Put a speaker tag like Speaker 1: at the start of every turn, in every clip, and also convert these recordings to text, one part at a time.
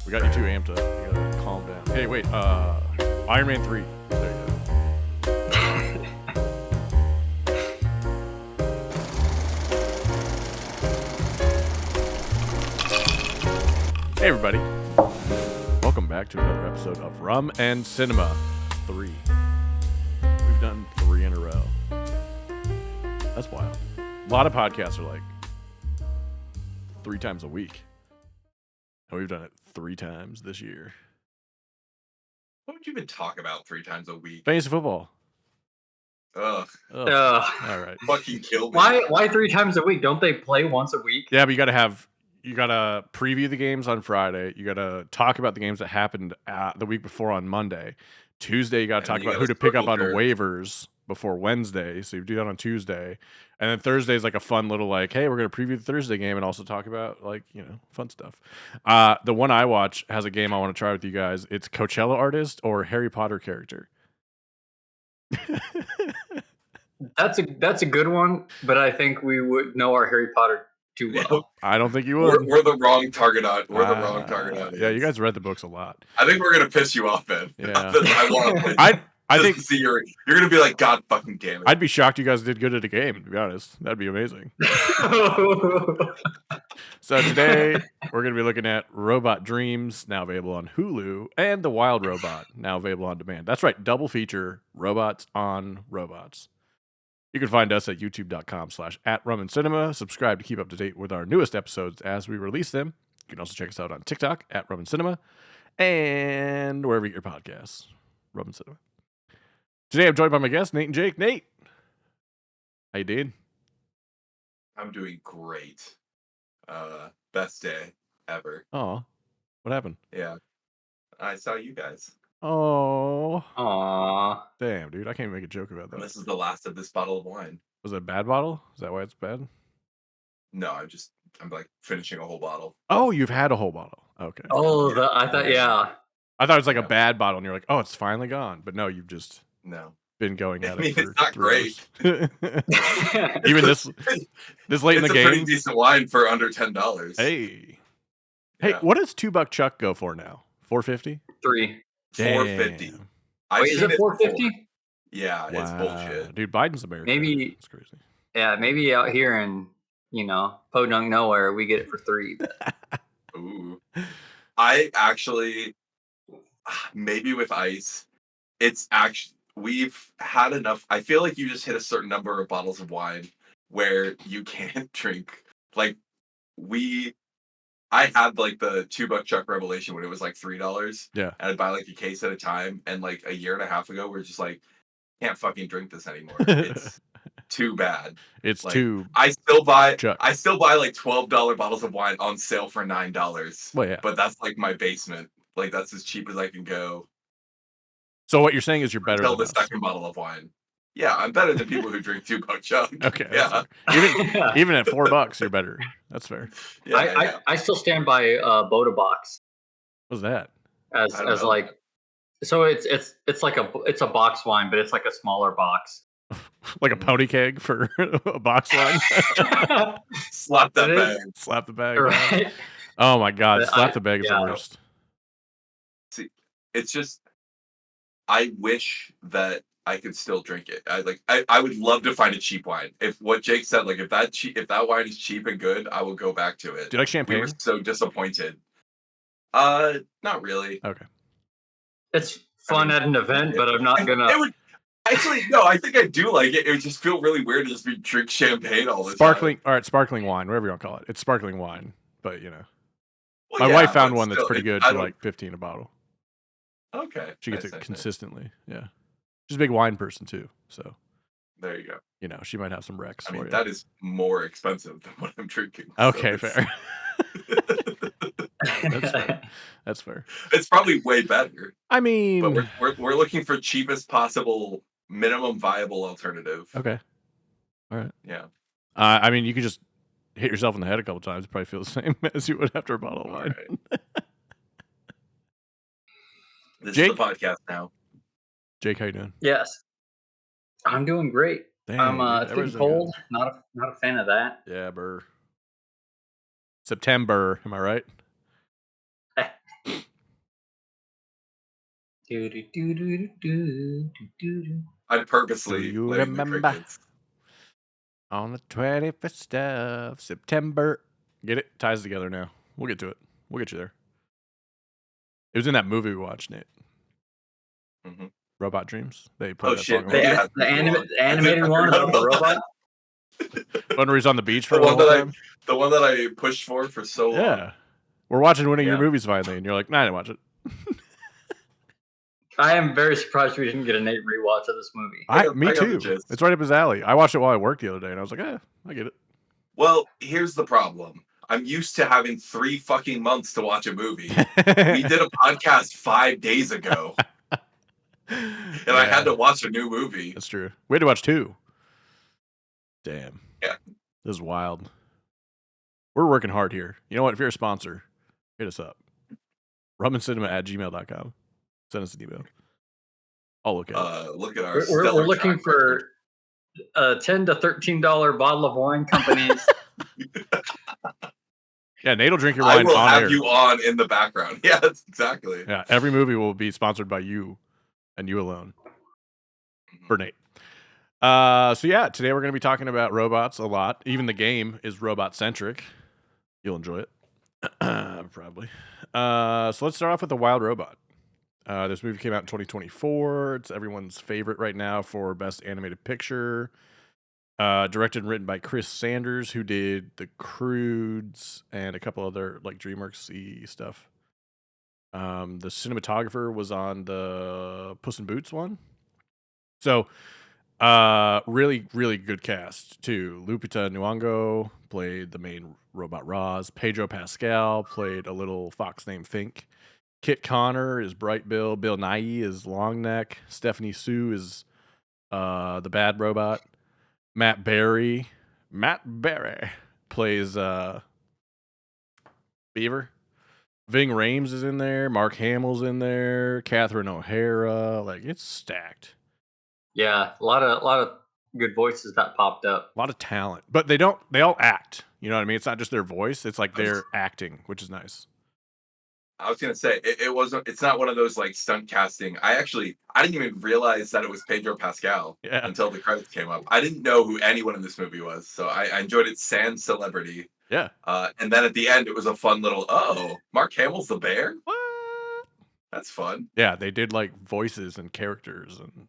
Speaker 1: We got you too amped up. You gotta calm down. Hey, wait. Iron Man 3. There you go. Hey, everybody. Welcome back to another episode of Rum and Cinema 3. We've done 3 in a row. That's wild. A lot of podcasts are like 3 times a week. And we've done it 3 times this year.
Speaker 2: What would you even talk about 3 times a week?
Speaker 1: Fantasy football.
Speaker 2: Ugh.
Speaker 1: All right.
Speaker 2: Fucking kill me.
Speaker 3: Why 3 times a week? Don't they play once a week?
Speaker 1: Yeah, but you gotta preview the games on Friday. You gotta talk about the games that happened the week before on Monday. Tuesday, you gotta talk about who to pick up on waivers before Wednesday. So you do that on Tuesday. And then Thursday is like a fun little like, hey, we're gonna preview the Thursday game and also talk about like, fun stuff. The one I watch has a game I want to try with you guys. It's Coachella artist or Harry Potter character.
Speaker 3: That's a good one, but I think we would know our Harry Potter too well.
Speaker 1: I don't think you would.
Speaker 2: We're the wrong target audience. We're the wrong target audience.
Speaker 1: Yeah, you guys read the books a lot.
Speaker 2: I think we're gonna piss you off, Ben.
Speaker 1: Yeah.
Speaker 2: I think see you're gonna be like, God fucking damn it.
Speaker 1: I'd be shocked you guys did good at a game, to be honest. That'd be amazing. So today we're going to be looking at Robot Dreams, now available on Hulu, and The Wild Robot, now available on demand. That's right, double feature, robots on robots. You can find us at youtube.com/@RumandCinema. Subscribe to keep up to date with our newest episodes as we release them. You can also check us out on TikTok @RumandCinema and wherever you get your podcasts, Rum and Cinema. Today I'm joined by my guests, Nate and Jake. Nate, how you doing?
Speaker 2: I'm doing great. Best day ever.
Speaker 1: Oh, what happened?
Speaker 2: Yeah, I saw you guys.
Speaker 1: Oh,
Speaker 3: Aww.
Speaker 1: damn, dude, I can't even make a joke about
Speaker 2: And
Speaker 1: that.
Speaker 2: this is the last of this bottle of wine.
Speaker 1: Was it a bad bottle? Is that why it's bad?
Speaker 2: No, I'm like finishing a whole bottle.
Speaker 1: Oh, you've had a whole bottle. Okay.
Speaker 3: Oh, I thought, yeah.
Speaker 1: I thought it was like a bad bottle, and you're like, oh, it's finally gone. But no, you've just
Speaker 2: No.
Speaker 1: been going at
Speaker 2: I mean,
Speaker 1: it for
Speaker 2: it's not
Speaker 1: 3 hours. Even this late in the
Speaker 2: It's a
Speaker 1: game.
Speaker 2: pretty decent wine for under $10.
Speaker 1: Hey,
Speaker 2: Yeah.
Speaker 1: what does $2 Chuck go for now? $4.50?
Speaker 3: 3.
Speaker 2: $4.50.
Speaker 1: Damn.
Speaker 3: Wait, is it $4.50?
Speaker 2: Yeah, it's bullshit.
Speaker 1: Dude, Biden's American.
Speaker 3: Maybe
Speaker 1: It's crazy.
Speaker 3: Yeah, maybe out here in Podunk nowhere we get it for 3.
Speaker 2: Ooh. I actually, maybe with ice, it's actually, we've had enough. I feel like you just hit a certain number of bottles of wine where you can't drink. Like, I had like the $2 Chuck Revelation when it was like $3.
Speaker 1: Yeah.
Speaker 2: And I'd buy like a case at a time. And like a year and a half ago, we're just like, can't fucking drink this anymore. It's too bad.
Speaker 1: It's
Speaker 2: Like,
Speaker 1: too.
Speaker 2: I still buy
Speaker 1: Chuck.
Speaker 2: like $12 bottles of wine on sale for $9.
Speaker 1: Well, yeah.
Speaker 2: But that's like my basement. Like, that's as cheap as I can go.
Speaker 1: So what you're saying is you're better
Speaker 2: Until
Speaker 1: than
Speaker 2: the
Speaker 1: us.
Speaker 2: second bottle of wine. Yeah, I'm better than people who drink $2 Chuck.
Speaker 1: Okay.
Speaker 2: Yeah.
Speaker 1: Even at $4, you're better. That's fair.
Speaker 2: Yeah.
Speaker 3: I still stand by Boda Box
Speaker 1: What's that?
Speaker 3: as
Speaker 2: I don't know.
Speaker 3: like, so it's like a box wine, but it's like a smaller box.
Speaker 1: Like a pony keg for a box wine?
Speaker 2: Slap that
Speaker 3: It is.
Speaker 2: bag.
Speaker 1: Slap the bag.
Speaker 3: Right?
Speaker 1: Oh my God.
Speaker 3: But
Speaker 1: Slap the bag is the worst.
Speaker 2: See, it's just, I wish that I could still drink it. I would love to find a cheap wine. If what Jake said, like if that wine is cheap and good, I will go back to it.
Speaker 1: Do you like
Speaker 2: We
Speaker 1: champagne?
Speaker 2: were so disappointed. Not really.
Speaker 1: Okay.
Speaker 3: It's fun at an event, but I'm not gonna.
Speaker 2: It would actually no. I think I do like it. It would just feel really weird to just be drink champagne all the
Speaker 1: Sparkling,
Speaker 2: time.
Speaker 1: all right, sparkling wine, whatever you want to call it. It's sparkling wine, but
Speaker 2: Well,
Speaker 1: my
Speaker 2: yeah,
Speaker 1: wife found
Speaker 2: but
Speaker 1: one that's
Speaker 2: still,
Speaker 1: pretty good
Speaker 2: I
Speaker 1: for
Speaker 2: don't-
Speaker 1: like $15 a bottle.
Speaker 2: Okay.
Speaker 1: She gets
Speaker 2: Nice,
Speaker 1: it
Speaker 2: nice.
Speaker 1: consistently. Yeah, she's a big wine person too, so
Speaker 2: There you go.
Speaker 1: she might have some wrecks.
Speaker 2: I
Speaker 1: for
Speaker 2: mean,
Speaker 1: you.
Speaker 2: that is more expensive than what I'm drinking. so
Speaker 1: Okay,
Speaker 2: it's-
Speaker 1: fair. That's fair.
Speaker 2: It's probably way better,
Speaker 1: I mean,
Speaker 2: but we're looking for cheapest possible, minimum viable alternative.
Speaker 1: okay. All right.
Speaker 2: Yeah.
Speaker 1: I mean, you could just hit yourself in the head a couple times. Probably feel the same as you would after a bottle of
Speaker 2: All
Speaker 1: wine.
Speaker 2: right. This
Speaker 1: Jake?
Speaker 2: is the podcast now.
Speaker 1: Jake, how you doing?
Speaker 3: Yes, I'm doing great.
Speaker 1: Dang, dude,
Speaker 3: It's
Speaker 1: everybody's
Speaker 3: getting
Speaker 1: doing
Speaker 3: cold. Not a fan of that.
Speaker 1: good. Yeah, burr. September, am I right?
Speaker 2: I'm purposely
Speaker 1: Do you
Speaker 2: letting the
Speaker 1: remember?
Speaker 2: crickets.
Speaker 1: On the 21st of September. Get it? Ties together now. We'll get to it. We'll get you there. It was in that movie we watched, Nate.
Speaker 2: hmm
Speaker 1: Robot Dreams. They played
Speaker 2: Oh
Speaker 1: that
Speaker 2: shit!
Speaker 1: song.
Speaker 2: Maybe it
Speaker 3: The,
Speaker 2: has
Speaker 3: the,
Speaker 2: to be
Speaker 3: anim-
Speaker 2: on.
Speaker 3: the animated one
Speaker 2: forgot
Speaker 3: about the
Speaker 2: about
Speaker 3: robot.
Speaker 1: One where he's on the beach for
Speaker 2: The
Speaker 1: a
Speaker 2: one
Speaker 1: whole
Speaker 2: that
Speaker 1: time.
Speaker 2: the one that I pushed for so long.
Speaker 1: Yeah. We're watching one of your
Speaker 3: Yeah.
Speaker 1: movies finally, and you're like, nah, I didn't watch it.
Speaker 3: I am very surprised we didn't get a Nate rewatch of this movie.
Speaker 1: Me
Speaker 2: I got the
Speaker 1: too.
Speaker 2: gist.
Speaker 1: It's right up his alley. I watched it while I worked the other day, and I was like, I get it.
Speaker 2: Well, here's the problem. I'm used to having 3 fucking months to watch a movie. We did a podcast 5 days ago, and I had to watch a new movie.
Speaker 1: That's true. We had to watch 2. Damn.
Speaker 2: Yeah.
Speaker 1: This is wild. We're working hard here. You know what? If you're a sponsor, hit us up. rumandcinema@gmail.com. Send us an email. I'll look at it.
Speaker 2: Look at our
Speaker 3: We're
Speaker 2: stellar
Speaker 3: looking
Speaker 2: track record.
Speaker 3: for a $10 to $13 bottle of wine companies.
Speaker 1: Yeah, Nate will drink your
Speaker 2: I
Speaker 1: wine
Speaker 2: will
Speaker 1: on
Speaker 2: have
Speaker 1: air.
Speaker 2: you on in the background. Yeah, that's exactly.
Speaker 1: Yeah, every movie will be sponsored by you and you alone. For Nate. So yeah, today we're going to be talking about robots a lot. Even the game is robot centric. You'll enjoy it. Probably. So let's start off with The Wild Robot. This movie came out in 2024. It's everyone's favorite right now for Best Animated Picture. Directed and written by Chris Sanders, who did The Croods and a couple other like DreamWorks-y stuff. The cinematographer was on the Puss in Boots one. So, really, really good cast too. Lupita Nyong'o played the main robot Roz. Pedro Pascal played a little fox named Fink. Kit Connor is Bright Bill. Bill Nighy is Longneck. Stephanie Sue is the bad robot. Matt Berry plays Beaver. Ving Rhames is in there. Mark Hamill's in there. Catherine O'Hara. Like, it's stacked.
Speaker 3: Yeah, a lot of good voices that popped up.
Speaker 1: A lot of talent. But they all act. You know what I mean? It's not just their voice. It's like they're acting, which is nice.
Speaker 2: I was gonna say it wasn't. It's not one of those like stunt casting. I didn't even realize that it was Pedro Pascal until the credits came up. I didn't know who anyone in this movie was, so I enjoyed it sans celebrity.
Speaker 1: Yeah.
Speaker 2: And then at the end, it was a fun little Mark Hamill's the bear.
Speaker 1: What?
Speaker 2: That's fun.
Speaker 1: Yeah, they did like voices and characters and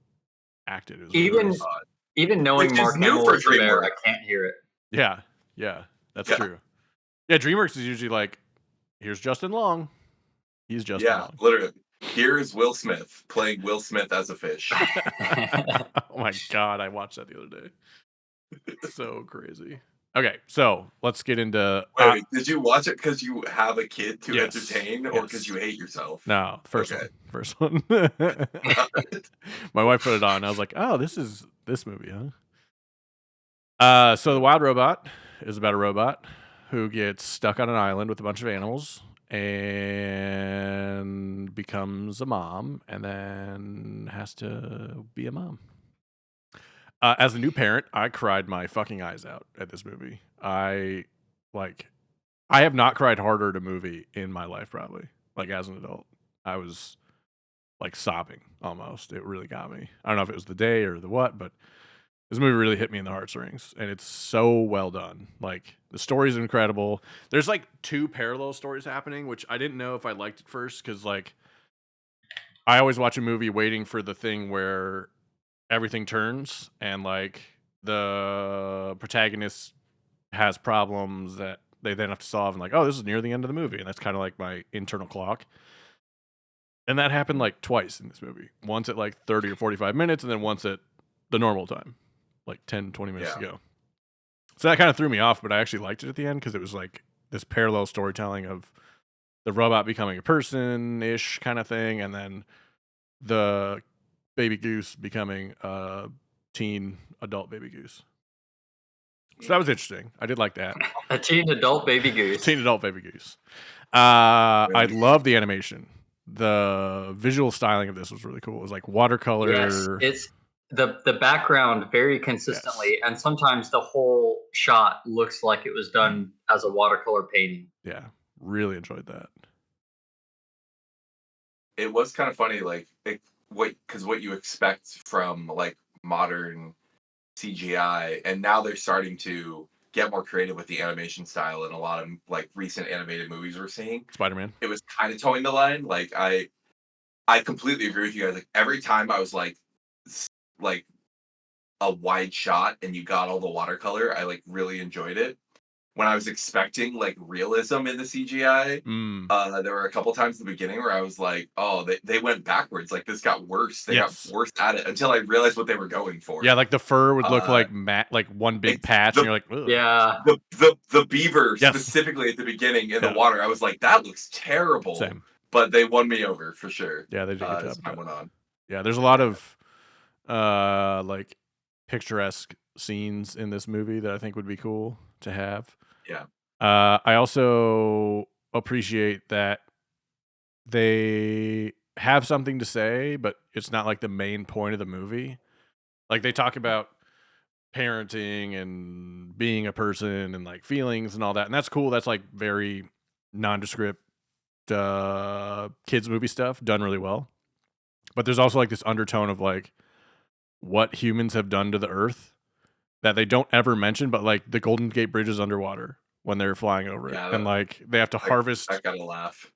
Speaker 1: acted. It was
Speaker 3: Even
Speaker 1: nice.
Speaker 3: even knowing
Speaker 2: Which is
Speaker 3: Mark
Speaker 2: new
Speaker 3: Hamill
Speaker 2: for
Speaker 3: was the bear,
Speaker 2: DreamWorks.
Speaker 3: I can't hear it.
Speaker 1: Yeah, that's true. Yeah, DreamWorks is usually like, here's Justin Long. He's Justin Long.
Speaker 2: Literally. Here is Will Smith playing Will Smith as a fish.
Speaker 1: Oh my god, I watched that the other day. So crazy. Okay, so let's get into.
Speaker 2: Wait, did you watch it because you have a kid to
Speaker 1: Yes,
Speaker 2: entertain, or because you hate yourself?
Speaker 1: No, first
Speaker 2: Okay.
Speaker 1: one. My wife put it on. And I was like, oh, this is this movie, huh? So The Wild Robot is about a robot who gets stuck on an island with a bunch of animals and becomes a mom, and then has to be a mom. As a new parent, I cried my fucking eyes out at this movie. I have not cried harder at a movie in my life, probably. Like, as an adult, I was like sobbing almost. It really got me. I don't know if it was the day or the what, but this movie really hit me in the heartstrings, and it's so well done. Like, the story's incredible. There's like 2 parallel stories happening, which I didn't know if I liked at first, because like I always watch a movie waiting for the thing where everything turns and like the protagonist has problems that they then have to solve, and like, oh, this is near the end of the movie, and that's kind of like my internal clock. And that happened like twice in this movie. Once at like 30 or 45 minutes, and then once at the normal time, like 10, 20 minutes ago. So that kind of threw me off, but I actually liked it at the end because it was like this parallel storytelling of the robot becoming a person-ish kind of thing, and then the baby goose becoming a teen adult baby goose. So that was interesting. I did like that.
Speaker 3: A teen adult baby goose.
Speaker 1: Teen adult baby goose. I love the animation. The visual styling of this was really cool. It was like watercolor.
Speaker 3: Yes, it's the background very consistently, and sometimes the whole shot looks like it was done as a watercolor painting.
Speaker 1: Yeah, really enjoyed that.
Speaker 2: it was kind of funny, like what you expect from like modern CGI, and now they're starting to get more creative with the animation style in a lot of like recent animated movies we're seeing.
Speaker 1: Spider-Man.
Speaker 2: It was kind of towing the line. Like I completely agree with you guys. Like every time I was like a wide shot and you got all the watercolor, I like really enjoyed it. When I was expecting like realism in the CGI,
Speaker 1: Mm.
Speaker 2: there were a couple times in the beginning where I was like, oh, they went backwards. Like this got worse. They got
Speaker 1: Yes.
Speaker 2: worse at it until I realized what they were going for.
Speaker 1: Yeah, like the fur would look
Speaker 2: Uh,
Speaker 1: like matte, like one big
Speaker 2: it's
Speaker 1: patch, and
Speaker 2: the
Speaker 1: you're like, ugh.
Speaker 3: Yeah.
Speaker 2: the beaver
Speaker 1: Yes.
Speaker 2: specifically at the beginning in the
Speaker 1: Yeah.
Speaker 2: water. I was like, that looks terrible.
Speaker 1: Same.
Speaker 2: But they won me over for sure.
Speaker 1: Yeah, they did a good job
Speaker 2: As
Speaker 1: with
Speaker 2: time
Speaker 1: that.
Speaker 2: went on.
Speaker 1: Yeah, there's a lot of like picturesque scenes in this movie that I think would be cool to have.
Speaker 2: Yeah.
Speaker 1: I also appreciate that they have something to say, but it's not like the main point of the movie. Like they talk about parenting and being a person and like feelings and all that, and that's cool. That's like very nondescript kids movie stuff done really well. But there's also like this undertone of like what humans have done to the earth that they don't ever mention, but like the Golden Gate Bridge is underwater when they're flying over it,
Speaker 2: Yeah,
Speaker 1: and like they have to harvest
Speaker 2: I gotta laugh.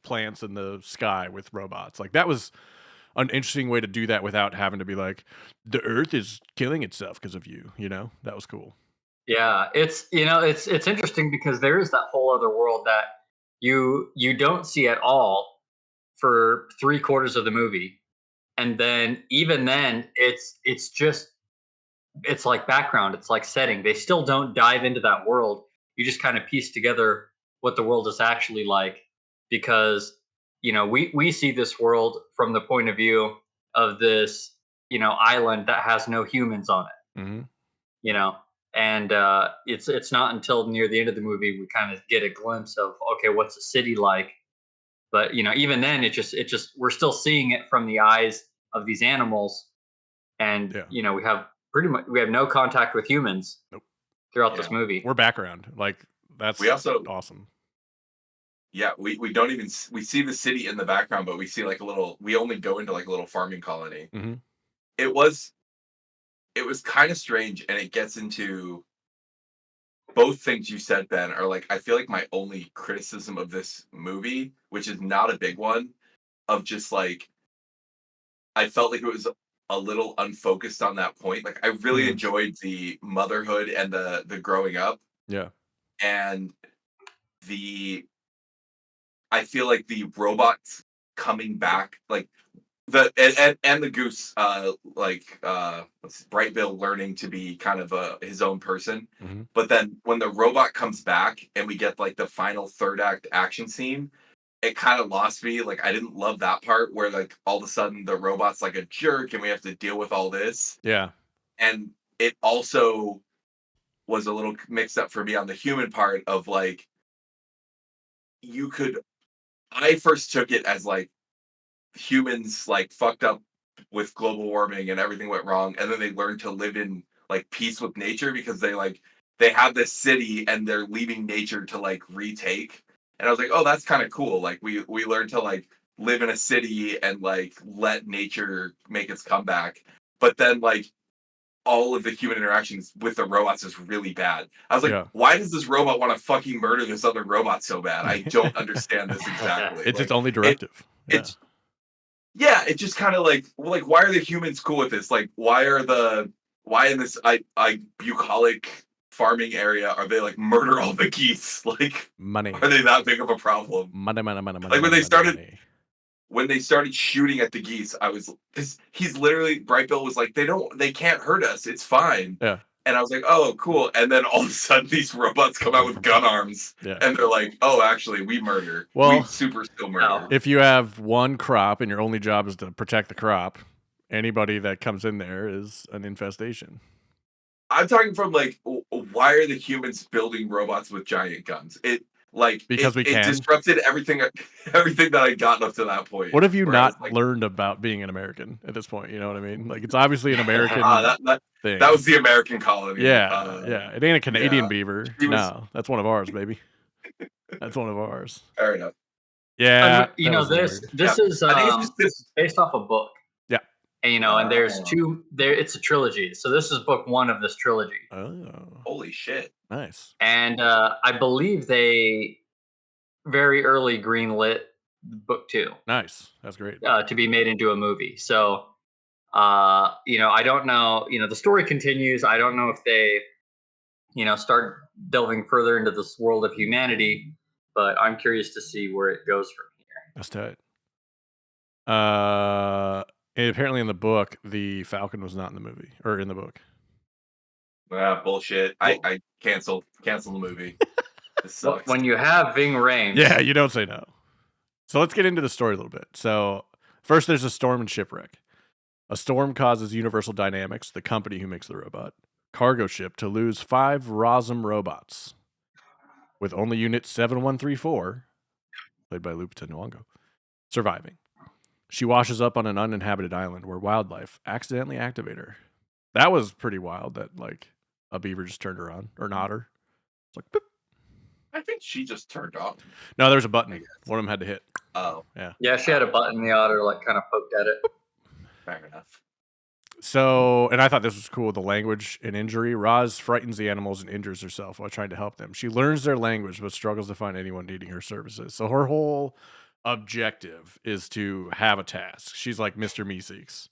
Speaker 1: plants in the sky with robots. Like that was an interesting way to do that without having to be like the earth is killing itself because of you, you know? That was cool.
Speaker 3: Yeah, it's interesting because there is that whole other world that you don't see at all for 3/4 of the movie, and then even then, it's like background, it's like setting. They still don't dive into that world. You just kind of piece together what the world is actually like because we see this world from the point of view of this island that has no humans on it.
Speaker 1: Mm-hmm.
Speaker 3: You know, and it's not until near the end of the movie we kind of get a glimpse of okay, what's a city like. But even then, it just we're still seeing it from the eyes of these animals, and
Speaker 1: Yeah.
Speaker 3: we have no contact with humans
Speaker 1: Nope.
Speaker 3: throughout
Speaker 2: Yeah.
Speaker 3: this movie.
Speaker 1: We're background. Like that's
Speaker 2: We also
Speaker 1: awesome.
Speaker 2: Yeah, we don't even we see the city in the background, but we see like a little. We only go into like a little farming colony.
Speaker 1: Mm-hmm.
Speaker 2: It was kind of strange, and it gets into both things you said, Ben. Are like I feel like my only criticism of this movie, which is not a big one, of just like I felt like it was a little unfocused on that point. Like I really
Speaker 1: Mhm.
Speaker 2: enjoyed the motherhood and the growing up,
Speaker 1: Yeah.
Speaker 2: and the I feel like the robots coming back, like and the goose, Bright Bill learning to be kind of his own person.
Speaker 1: Mm-hmm.
Speaker 2: But then when the robot comes back and we get like the final third act action scene, it kind of lost me. Like I didn't love that part where like all of a sudden the robot's like a jerk and we have to deal with all this.
Speaker 1: Yeah.
Speaker 2: And it also was a little mixed up for me on the human part of like you could I first took it as like humans like fucked up with global warming and everything went wrong, and then they learned to live in like peace with nature because they have this city and they're leaving nature to like retake. And I was like, oh, that's kind of cool. Like we learned to like live in a city and like let nature make its comeback. But then like all of the human interactions with the robots is really bad. I was like,
Speaker 1: Yeah.
Speaker 2: why does this robot want to fucking murder this other robot so bad? I don't understand this exactly.
Speaker 1: It's
Speaker 2: Like,
Speaker 1: its only directive.
Speaker 2: it's yeah, it just kind of like why are the humans cool with this? Like why in this I bucolic farming area are they like murder all the geese? Like
Speaker 1: money.
Speaker 2: are they that big of a problem?
Speaker 1: Money.
Speaker 2: Like when they started shooting at the geese, I was because he's literally Bright Bill was like they can't hurt us, it's fine.
Speaker 1: Yeah.
Speaker 2: And I was like, oh, cool. And then all of a sudden, these robots come out with gun arms,
Speaker 1: Yeah.
Speaker 2: and they're like, oh, actually, we murder.
Speaker 1: Well,
Speaker 2: we super still murder.
Speaker 1: If you have one crop and your only job is to protect the crop, anybody that comes in there is an infestation.
Speaker 2: I'm talking from like, why are the humans building robots with giant guns? Because
Speaker 1: we can.
Speaker 2: It disrupted everything that I'd gotten up to that point.
Speaker 1: What have you not
Speaker 2: like,
Speaker 1: learned about being an American at this point? You know what I mean? Like it's obviously an American thing.
Speaker 2: That was the American colony.
Speaker 1: Yeah, yeah. It ain't a Canadian beaver.
Speaker 2: She was-
Speaker 1: No, that's one of ours, baby. That's one of ours.
Speaker 2: Fair enough.
Speaker 1: Yeah,
Speaker 3: You
Speaker 1: that
Speaker 3: know
Speaker 1: was a little
Speaker 3: this
Speaker 1: weird.
Speaker 3: this
Speaker 2: Yeah.
Speaker 3: is
Speaker 2: I think it's just this.
Speaker 3: based off a book.
Speaker 1: Yeah.
Speaker 3: And, you know, and there's
Speaker 2: Oh.
Speaker 3: two there. It's a trilogy. So this is book one of this trilogy,
Speaker 1: Oh,
Speaker 2: Holy shit!
Speaker 1: nice.
Speaker 3: and I believe they very early greenlit book two
Speaker 1: Nice. That's great.
Speaker 3: to be made into a movie. So you know, I don't know. You know, the story continues. I don't know if they, you know, start delving further into this world of humanity, but I'm curious to see where it goes from here.
Speaker 1: That's tight. And apparently in the book, the Falcon was not in the movie or in the book.
Speaker 2: Bullshit. I cancel the movie. This sucks.
Speaker 3: When you have Ving Rhames,
Speaker 1: Yeah, you don't say no. So let's get into the story a little bit. So first, there's a storm and shipwreck. A storm causes Universal Dynamics, the company who makes the robot, cargo ship to lose 5 Rosm robots, with only Unit 7134, played by Lupita Nyong'o, surviving. She washes up on an uninhabited island where wildlife accidentally activate her. That was pretty wild that, like, a beaver just turned her on, or an otter. It's like, boop.
Speaker 2: I think she just turned on.
Speaker 1: No, there's a
Speaker 2: I
Speaker 1: button.
Speaker 2: guess.
Speaker 1: One of them had to hit.
Speaker 2: Oh,
Speaker 3: yeah, she had a button. The otter like kind of poked at it.
Speaker 2: fair enough.
Speaker 1: So, and I thought this was cool, the language and injury. Roz frightens the animals and injures herself while trying to help them. She learns their language but struggles to find anyone needing her services. So her whole objective is to have a task. She's like Mr. Meeseeks.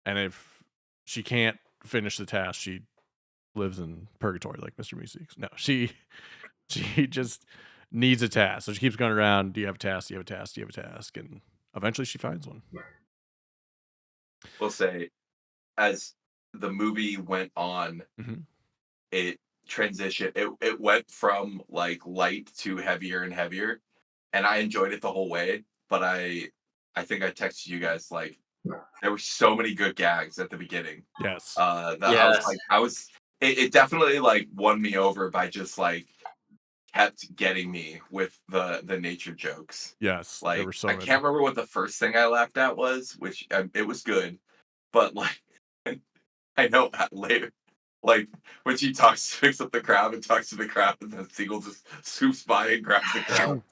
Speaker 1: And if she can't finish the task, she lives in purgatory like Mr. Meeseeks. No, she just needs a task. So she keeps going around, do you have a task? Do you have a task? Do you have a task? And eventually she finds one.
Speaker 2: We'll say, as the movie went on,
Speaker 1: Mhm.
Speaker 2: it transitioned. It went from like light to heavier and heavier, and I enjoyed it the whole way. But I think I texted you guys like there were so many good gags at the beginning.
Speaker 1: Yes.
Speaker 2: That
Speaker 3: Yes.
Speaker 2: it definitely like won me over by just like kept getting me with the nature jokes.
Speaker 1: Yes.
Speaker 2: Like
Speaker 1: there were so
Speaker 2: I
Speaker 1: many.
Speaker 2: can't remember what the first thing I laughed at was, which it was good, but like I know later, like when she picks up the crab and talks to the crab, and the seagull just swoops by and grabs the crab.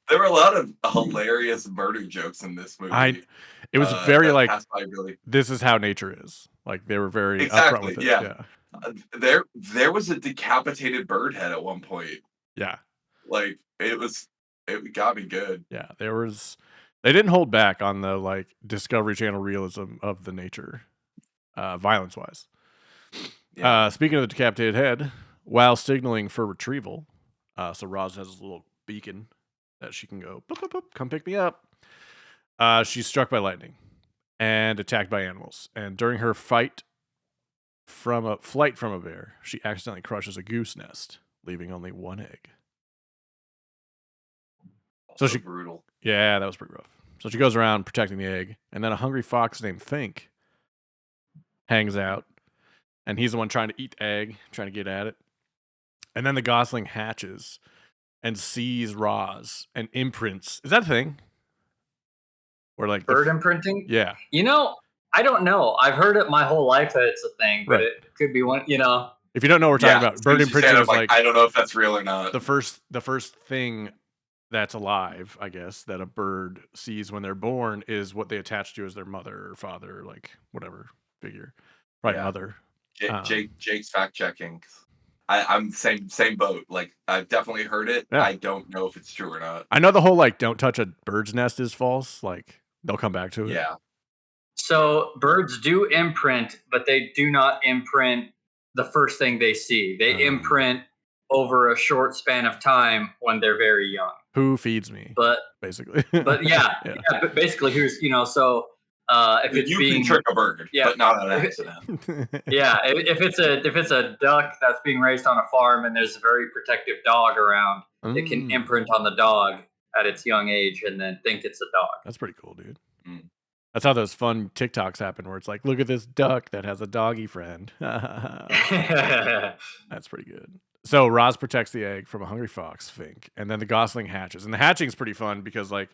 Speaker 2: There were a lot of hilarious murder jokes in this movie.
Speaker 1: It was very
Speaker 2: that
Speaker 1: like,
Speaker 2: passed by really
Speaker 1: this is how nature is. Like they were very upfront
Speaker 2: exactly.
Speaker 1: with it.
Speaker 2: Yeah, there was a decapitated bird head at one point.
Speaker 1: Yeah.
Speaker 2: Like it got me good.
Speaker 1: Yeah. They didn't hold back on the like Discovery Channel realism of the nature, violence wise.
Speaker 2: Yeah.
Speaker 1: Speaking of the decapitated head, while signaling for retrieval, so Roz has a little beacon that she can go, boop, boop, boop, come pick me up. She's struck by lightning and attacked by animals. And during her flight from a bear, she accidentally crushes a goose nest, leaving only one egg.
Speaker 2: Also
Speaker 1: she-
Speaker 2: brutal.
Speaker 1: Yeah, that was pretty rough. So she goes around protecting the egg, and then a hungry fox named Fink hangs out, and he's the one trying to eat the egg, trying to get at it. And then the gosling hatches and sees Roz and imprints. Is that a thing? Or like
Speaker 3: Bird imprinting?
Speaker 1: Yeah.
Speaker 3: You know, I don't know. I've heard it my whole life that it's a thing, but
Speaker 1: Right.
Speaker 3: it could be one. You know,
Speaker 1: If you don't know what we're talking about, bird imprinting is like
Speaker 2: I don't know if that's real or not.
Speaker 1: the first thing that's alive, I guess, that a bird sees when they're born is what they attach to as their mother or father, like whatever figure. Probably
Speaker 2: Yeah.
Speaker 1: mother.
Speaker 2: Jake's fact checking. I'm same boat. Like I've definitely heard it.
Speaker 1: Yeah.
Speaker 2: I don't know if it's true or not.
Speaker 1: I know the whole like don't touch a bird's nest is false. Like they'll come back to it.
Speaker 2: Yeah.
Speaker 3: so birds do imprint, but they do not imprint the first thing they see. They imprint over a short span of time when they're very young.
Speaker 1: Who feeds me?
Speaker 3: But
Speaker 1: basically.
Speaker 3: yeah, but basically, here's so if it's
Speaker 2: you
Speaker 3: being
Speaker 2: can trick a bird,
Speaker 3: Yeah.
Speaker 2: but not on accident.
Speaker 3: yeah, if it's a duck that's being raised on a farm and there's a very protective dog around, it can imprint on the dog at its young age and then think it's a dog.
Speaker 1: That's pretty cool, dude.
Speaker 2: Mm.
Speaker 1: That's how those fun TikToks happen where it's like, look at this duck that has a doggy friend. That's pretty good. So Roz protects the egg from a hungry fox, Fink, and then the gosling hatches. And the hatching's pretty fun because like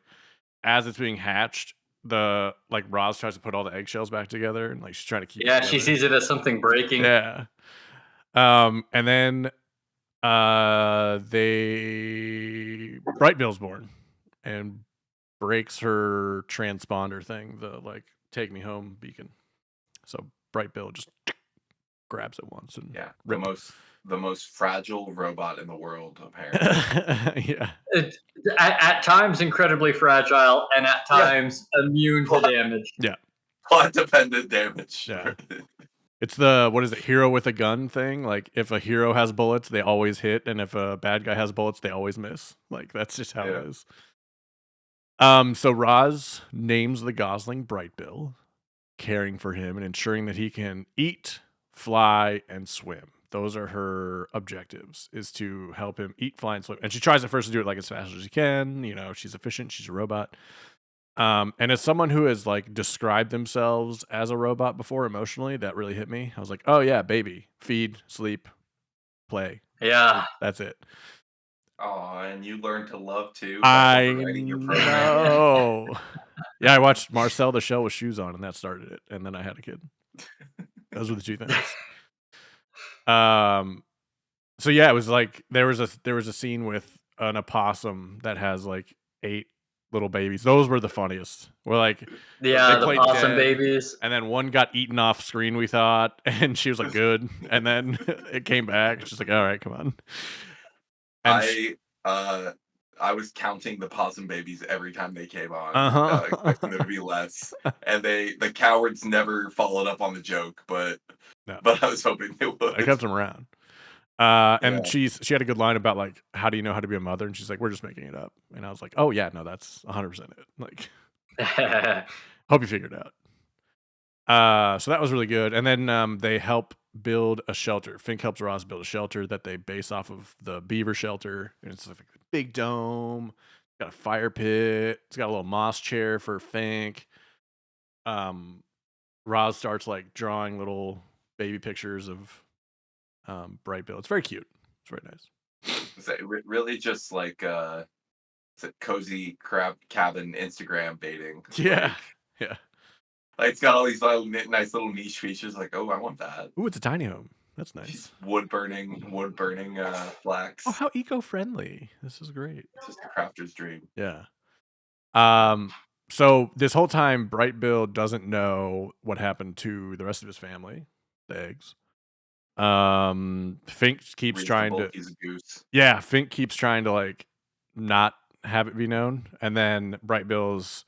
Speaker 1: as it's being hatched, the like Roz tries to put all the eggshells back together and like she's trying to keep it
Speaker 3: Yeah, she
Speaker 1: together.
Speaker 3: sees it as something breaking.
Speaker 1: Yeah. And then they Bright Bill's born. And breaks her transponder thing, the like take me home beacon. So Bright Bill just grabs it once and
Speaker 2: Yeah,
Speaker 1: rip.
Speaker 2: the most fragile robot in the world, apparently.
Speaker 1: Yeah.
Speaker 3: It, at times incredibly fragile and at
Speaker 2: Yeah.
Speaker 3: times immune to damage.
Speaker 1: Yeah.
Speaker 2: Plot dependent damage.
Speaker 1: Yeah. It's the what is it, hero with a gun thing? Like if a hero has bullets, they always hit, and if a bad guy has bullets, they always miss. Like that's just how
Speaker 2: Yeah.
Speaker 1: it is. So Roz names the Gosling Bright Bill, caring for him and ensuring that he can eat, fly, and swim. Those are her objectives, is to help him eat, fly, and swim. And she tries at first to do it like as fast as she can. You know, she's efficient. She's a robot. And as someone who has like described themselves as a robot before emotionally, that really hit me. I was like, oh yeah, baby, feed, sleep, play.
Speaker 3: Yeah.
Speaker 1: That's it.
Speaker 2: Oh, and you learn to love too.
Speaker 1: I
Speaker 2: overriding your programming.
Speaker 1: know. Yeah, I watched Marcel the Shell with shoes on, and that started it. And then I had a kid. Those were the two things. So yeah, it was like there was a scene with an opossum that has like 8 little babies. Those were the funniest. We're like,
Speaker 3: Yeah,
Speaker 1: they
Speaker 3: the
Speaker 1: played
Speaker 3: possum
Speaker 1: dead,
Speaker 3: babies.
Speaker 1: and then one got eaten off screen, we thought, and she was like, good. And then it came back. She's like, all right, come on. And
Speaker 2: I was counting the possum babies every time they came on,
Speaker 1: Uh-huh.
Speaker 2: expecting there to be less. And the cowards never followed up on the joke, but
Speaker 1: No.
Speaker 2: I was hoping they would.
Speaker 1: I kept them around. And
Speaker 2: Yeah.
Speaker 1: she had a good line about like, how do you know how to be a mother? And she's like, we're just making it up. And I was like, oh yeah, no, that's 100% it. Like, hope you figured it out. So that was really good. And then they help build a shelter. Fink helps Roz build a shelter that they base off of the beaver shelter. And it's like a big dome. Got a fire pit. It's got a little moss chair for Fink. Roz starts like drawing little baby pictures of Bright Bill. It's very cute. It's very nice.
Speaker 2: Is it really just like it's a cozy crab cabin Instagram dating?
Speaker 1: Yeah. Yeah.
Speaker 2: Like it's got all these little nice little niche features. Like, oh, I want that.
Speaker 1: Ooh, it's a tiny home. That's nice.
Speaker 2: She's wood burning flax.
Speaker 1: Oh, how eco-friendly. This is great.
Speaker 2: It's just a crafter's dream.
Speaker 1: Yeah. So this whole time, Bright Bill doesn't know what happened to the rest of his family, the eggs. Fink keeps trying to.
Speaker 2: He's a goose.
Speaker 1: Yeah, Fink keeps trying to like not have it be known, and then Bright Bill's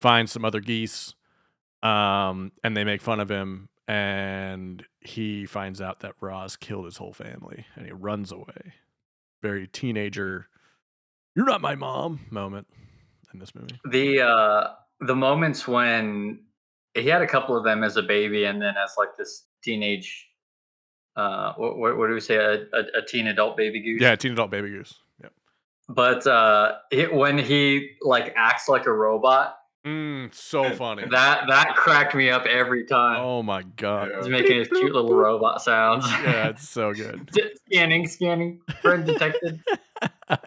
Speaker 1: finds some other geese, and they make fun of him, and he finds out that Roz killed his whole family, and he runs away. Very teenager, you're not my mom moment in this movie.
Speaker 3: The moments when he had a couple of them as a baby and then as like this teenage what do we say, a teen adult baby goose?
Speaker 1: Yeah, teen adult baby goose. Yep.
Speaker 3: But when he like acts like a robot,
Speaker 1: so funny.
Speaker 3: that cracked me up every time.
Speaker 1: Oh my god.
Speaker 3: He's making his cute little robot sounds.
Speaker 1: Yeah, it's so good.
Speaker 3: Scanning, friend detected.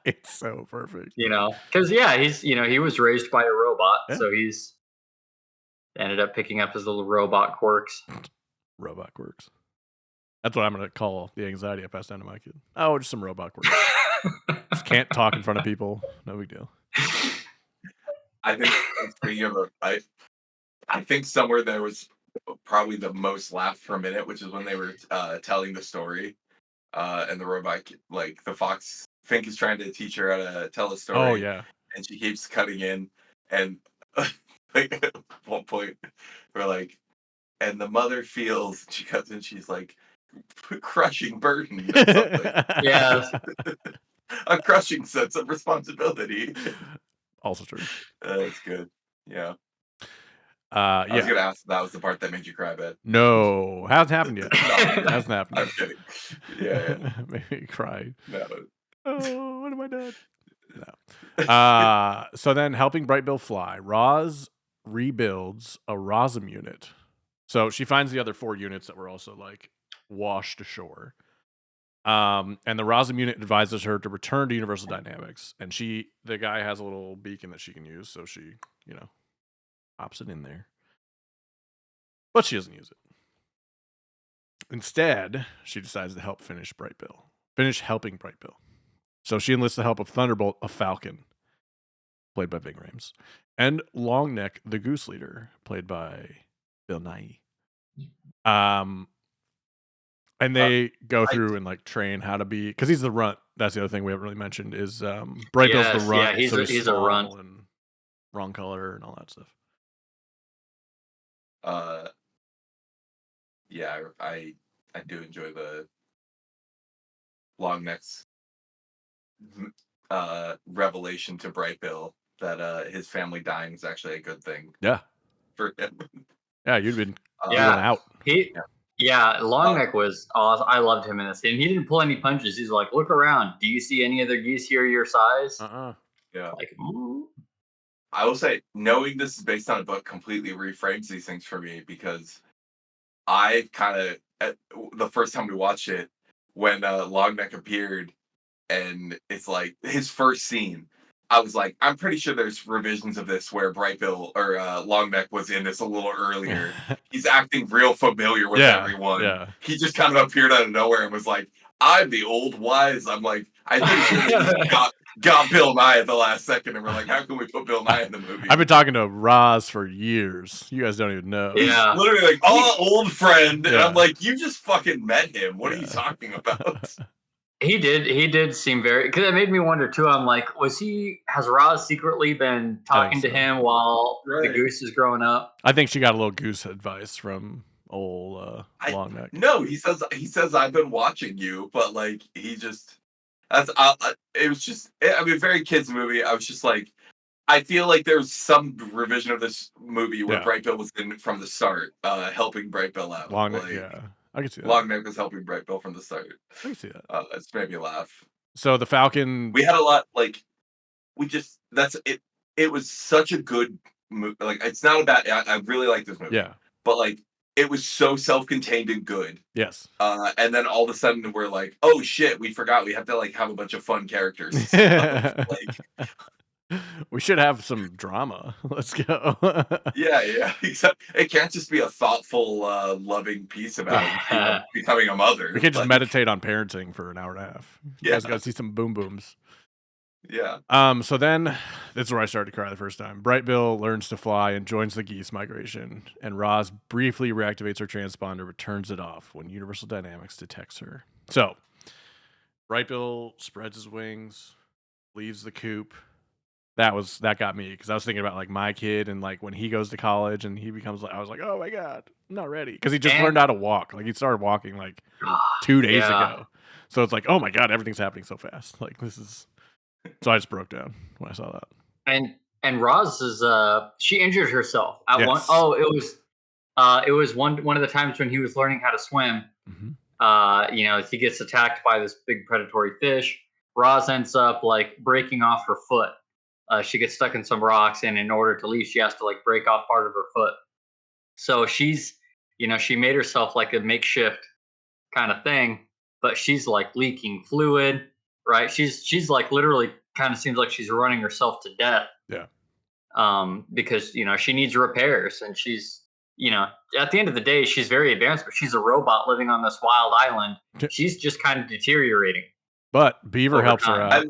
Speaker 1: It's so perfect.
Speaker 3: You know, because yeah, he was raised by a robot,
Speaker 1: Yeah.
Speaker 3: so he's ended up picking up his little robot quirks.
Speaker 1: Robot quirks. That's what I'm gonna call the anxiety I pass down to my kid. Oh, just some robot quirks. Just can't talk in front of people. No big deal.
Speaker 2: I think speaking of I think somewhere there was probably the most laugh per minute, which is when they were telling the story, and the robot, like the fox, Fink is trying to teach her how to tell a story.
Speaker 1: Oh yeah.
Speaker 2: And she keeps cutting in, and like at one point we're like, and the mother feels, she cuts in, she's like, crushing burden or something.
Speaker 3: Yeah.
Speaker 2: A crushing sense of responsibility.
Speaker 1: Also true.
Speaker 2: That's good. Yeah.
Speaker 1: Yeah.
Speaker 2: I was gonna ask if that was the part that made you cry, Ben.
Speaker 1: No, hasn't happened yet.
Speaker 2: No,
Speaker 1: Hasn't happened.
Speaker 2: I'm kidding. Yeah.
Speaker 1: Made me cry.
Speaker 2: No.
Speaker 1: Oh, what have I done? No. So then, helping Bright Bill fly, Roz rebuilds a Rosm unit. So she finds the other 4 units that were also like washed ashore. And the Rosm unit advises her to return to Universal Dynamics, and the guy has a little beacon that she can use, so she, pops it in there. But she doesn't use it. Instead, she decides to finish helping Bright Bill. So she enlists the help of Thunderbolt, a falcon. played by Ving Rhames, and Longneck the Goose Leader, played by Bill Nighy. And they go through and like train how to be, because he's the runt. That's the other thing we haven't really mentioned is Brightbill's the
Speaker 3: Yes,
Speaker 1: runt,
Speaker 3: yeah, he's
Speaker 1: so
Speaker 3: a,
Speaker 1: he's
Speaker 3: he's a runt.
Speaker 1: small and wrong color and all that stuff.
Speaker 2: Yeah, I do enjoy the Longneck's revelation to Brightbill that his family dying is actually a good thing
Speaker 1: Yeah,
Speaker 2: for him.
Speaker 1: yeah, you'd been
Speaker 3: Yeah.
Speaker 1: out.
Speaker 3: Longneck was awesome. I loved him in this, and he didn't pull any punches. He's like, "Look around. Do you see any other geese here your size?"
Speaker 2: Yeah.
Speaker 3: Like,
Speaker 2: I will say, knowing this is based on a book completely reframes these things for me, because I kind of, the first time we watched it, when Longneck appeared, and it's like his first scene, I was like, I'm pretty sure there's revisions of this where Brightbill or Longneck was in this a little earlier. He's acting real familiar with everyone.
Speaker 1: Yeah.
Speaker 2: He just kind of appeared out of nowhere and was like, I'm the old wise. I'm like, I think he got Bill Nye at the last second, and we're like, how can we put Bill Nye in the movie?
Speaker 1: I've been talking to Roz for years. You guys don't even know.
Speaker 3: Yeah.
Speaker 2: He's literally like, oh, old friend. And
Speaker 1: Yeah.
Speaker 2: I'm like, you just fucking met him. What are you talking about?
Speaker 3: He did seem very, because it made me wonder too. I'm like, has Roz secretly been talking to
Speaker 1: so.
Speaker 3: him while the
Speaker 2: Right.
Speaker 3: goose is growing up?
Speaker 1: I think she got a little goose advice from old Longneck.
Speaker 2: No, he says I've been watching you, but like he just it was just, I mean, very kids movie. I was just like, I feel like there's some revision of this movie where Brightbill was in from the start, helping Brightbill out.
Speaker 1: Longneck,
Speaker 2: like,
Speaker 1: yeah, I can see that.
Speaker 2: Longneck was helping Brightbill from the start.
Speaker 1: I can see that.
Speaker 2: It's made me laugh.
Speaker 1: So the Falcon,
Speaker 2: we had a lot, like, that's it. It was such a good movie. Like, it's not a bad. I really like this movie.
Speaker 1: Yeah,
Speaker 2: but like, it was so self-contained and good.
Speaker 1: Yes.
Speaker 2: And then all of a sudden we're like, oh shit, we forgot we have to like have a bunch of fun characters. Like,
Speaker 1: we should have some drama. Let's go.
Speaker 2: yeah. Except it can't just be a thoughtful, loving piece about becoming a mother.
Speaker 1: We can't just meditate on parenting for an hour and a half. You guys got to see some boom booms.
Speaker 2: Yeah.
Speaker 1: So then, this is where I started to cry the first time. Brightbill learns to fly and joins the geese migration, and Roz briefly reactivates her transponder, but turns it off when Universal Dynamics detects her. So, Brightbill spreads his wings, leaves the coop. That got me, because I was thinking about like my kid and like when he goes to college and he becomes like, I was like, oh my god, I'm not ready, because he just learned how to walk. Like he started walking like 2 days ago. So it's like, oh my god, everything's happening so fast. Like this is. So I just broke down when I saw that.
Speaker 3: And Roz is she injured herself at one. Oh, it was one of the times when he was learning how to swim.
Speaker 1: Mm-hmm.
Speaker 3: He gets attacked by this big predatory fish. Roz ends up like breaking off her foot. She gets stuck in some rocks, and in order to leave, she has to like break off part of her foot. So she's, she made herself like a makeshift kind of thing, but she's like leaking fluid. Right, she's like literally kind of seems like she's running herself to death.
Speaker 1: Yeah.
Speaker 3: Because she needs repairs, and she's at the end of the day she's very advanced, but she's a robot living on this wild island. She's just kind of deteriorating.
Speaker 1: But Beaver helps her out.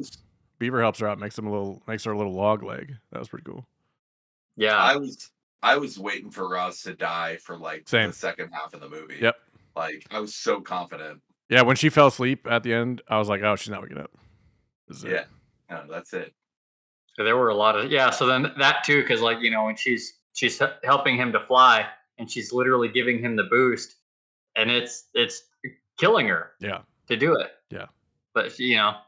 Speaker 2: Beaver
Speaker 1: helps her out, makes her a little log leg. That was pretty cool.
Speaker 3: Yeah.
Speaker 2: I was waiting for Roz to die for like the second half of the movie.
Speaker 1: Yep.
Speaker 2: Like I was so confident.
Speaker 1: Yeah, when she fell asleep at the end, I was like, "Oh, she's not waking up."
Speaker 2: Yeah, no, that's it.
Speaker 3: So there were a lot of so then that too, because like when she's helping him to fly, and she's literally giving him the boost, and it's killing her.
Speaker 1: Yeah.
Speaker 3: To do it.
Speaker 1: Yeah.
Speaker 3: But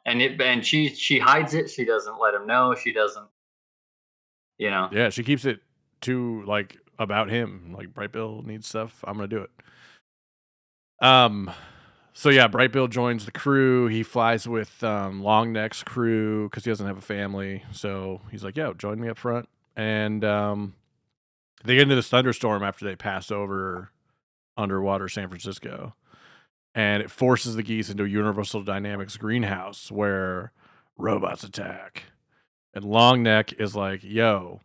Speaker 3: and she hides it. She doesn't let him know. She doesn't.
Speaker 1: Yeah, she keeps it to like about him. Like Brightbill needs stuff, I'm gonna do it. So yeah, Brightbill joins the crew. He flies with Longneck's crew because he doesn't have a family. So he's like, "Yo, join me up front." And they get into this thunderstorm after they pass over underwater San Francisco, and it forces the geese into a Universal Dynamics greenhouse where robots attack. And Longneck is like, "Yo,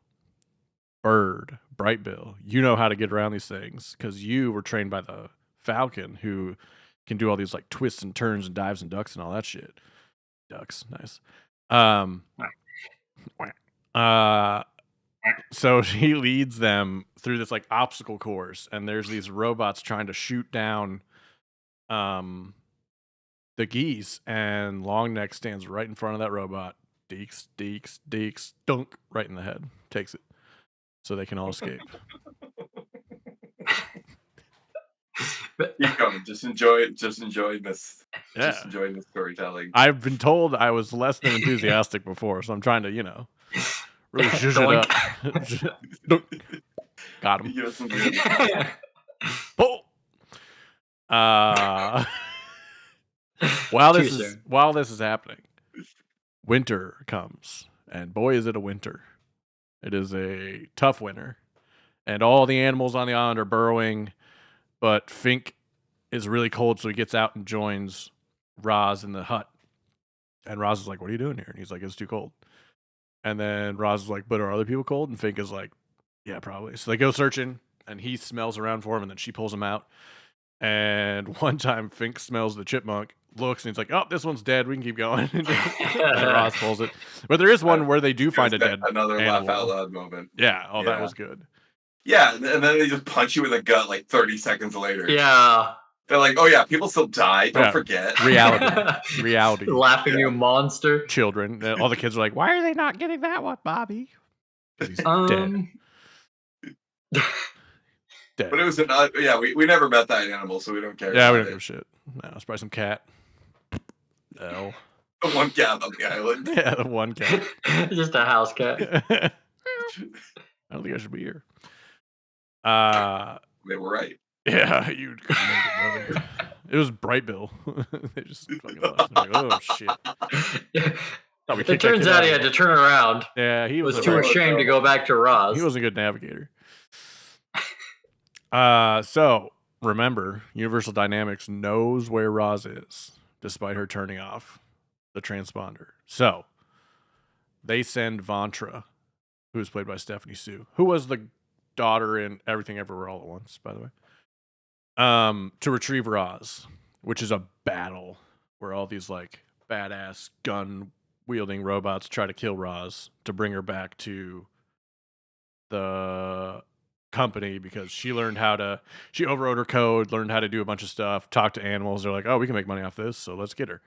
Speaker 1: Bird, Brightbill, you know how to get around these things because you were trained by the Falcon, who can do all these like twists and turns and dives and ducks and all that shit." Ducks, nice. So he leads them through this like obstacle course, and there's these robots trying to shoot down the geese, and Longneck stands right in front of that robot. Deeks, deeks, deeks, dunk, right in the head. Takes it. So they can all escape.
Speaker 2: Keep going. Just enjoy this.
Speaker 1: Yeah.
Speaker 2: Just enjoying the storytelling.
Speaker 1: I've been told I was less than enthusiastic before, so I'm trying to, really zhuzh it up. Dunk. Got him.
Speaker 2: You know, some
Speaker 1: Oh! While this is happening, winter comes, and boy is it a winter. It is a tough winter, and all the animals on the island are burrowing, but Fink is really cold, so he gets out and joins Roz in the hut. And Roz is like, "What are you doing here?" And he's like, "It's too cold." And then Roz is like, "But are other people cold?" And Fink is like, "Yeah, probably." So they go searching, and he smells around for him, and then she pulls him out. And one time, Fink smells the chipmunk, looks, and he's like, "Oh, this one's dead. We can keep going." And Roz pulls it. But there is one where they do find a dead
Speaker 2: another
Speaker 1: animal.
Speaker 2: laugh out loud moment.
Speaker 1: Yeah. Oh, that was good.
Speaker 2: Yeah, and then they just punch you in the gut like 30 seconds later.
Speaker 3: Yeah.
Speaker 2: They're like, "Oh yeah, people still die. Don't forget."
Speaker 1: Reality.
Speaker 3: Laughing, you monster.
Speaker 1: Children. All the kids are like, "Why are they not getting that one, Bobby?" Because he's dead. Dead.
Speaker 2: But it was we never met that animal, so we don't care.
Speaker 1: Yeah, we don't give a shit. No, it's probably some cat. No.
Speaker 2: The one cat on the island.
Speaker 1: Yeah, the one cat.
Speaker 3: Just a house cat.
Speaker 1: I don't think I should be here.
Speaker 2: They were right.
Speaker 1: Yeah, you couldn't make it, brother. It was Bright Bill. They just fucking lost. Like, oh shit.
Speaker 3: It turns out he had to turn around.
Speaker 1: Yeah, he
Speaker 3: was too ashamed to go back to Roz.
Speaker 1: He wasn't a good navigator. So remember, Universal Dynamics knows where Roz is, despite her turning off the transponder. So they send Vantra, who's played by Stephanie Sue, who was the daughter in Everything Everywhere All at Once, by the way, to retrieve Roz, which is a battle where all these like badass gun wielding robots try to kill Roz to bring her back to the company, because she overrode her code, learned how to do a bunch of stuff, talk to animals. They're like, "Oh, we can make money off this, so let's get her."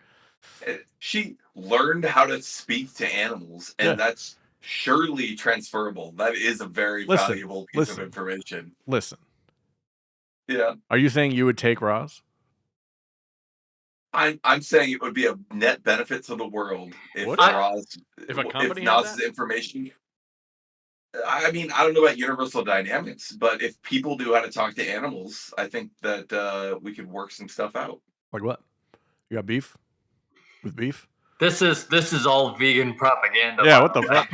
Speaker 2: She learned how to speak to animals, and that's surely transferable. That is a very valuable piece of information.
Speaker 1: Listen.
Speaker 2: Yeah.
Speaker 1: Are you saying you would take Roz?
Speaker 2: I'm saying it would be a net benefit to the world if Roz's information. I mean, I don't know about Universal Dynamics, but if people knew how to talk to animals, I think that we could work some stuff out.
Speaker 1: Like what? You got beef? With beef?
Speaker 3: This is all vegan propaganda.
Speaker 1: Yeah, what the fuck?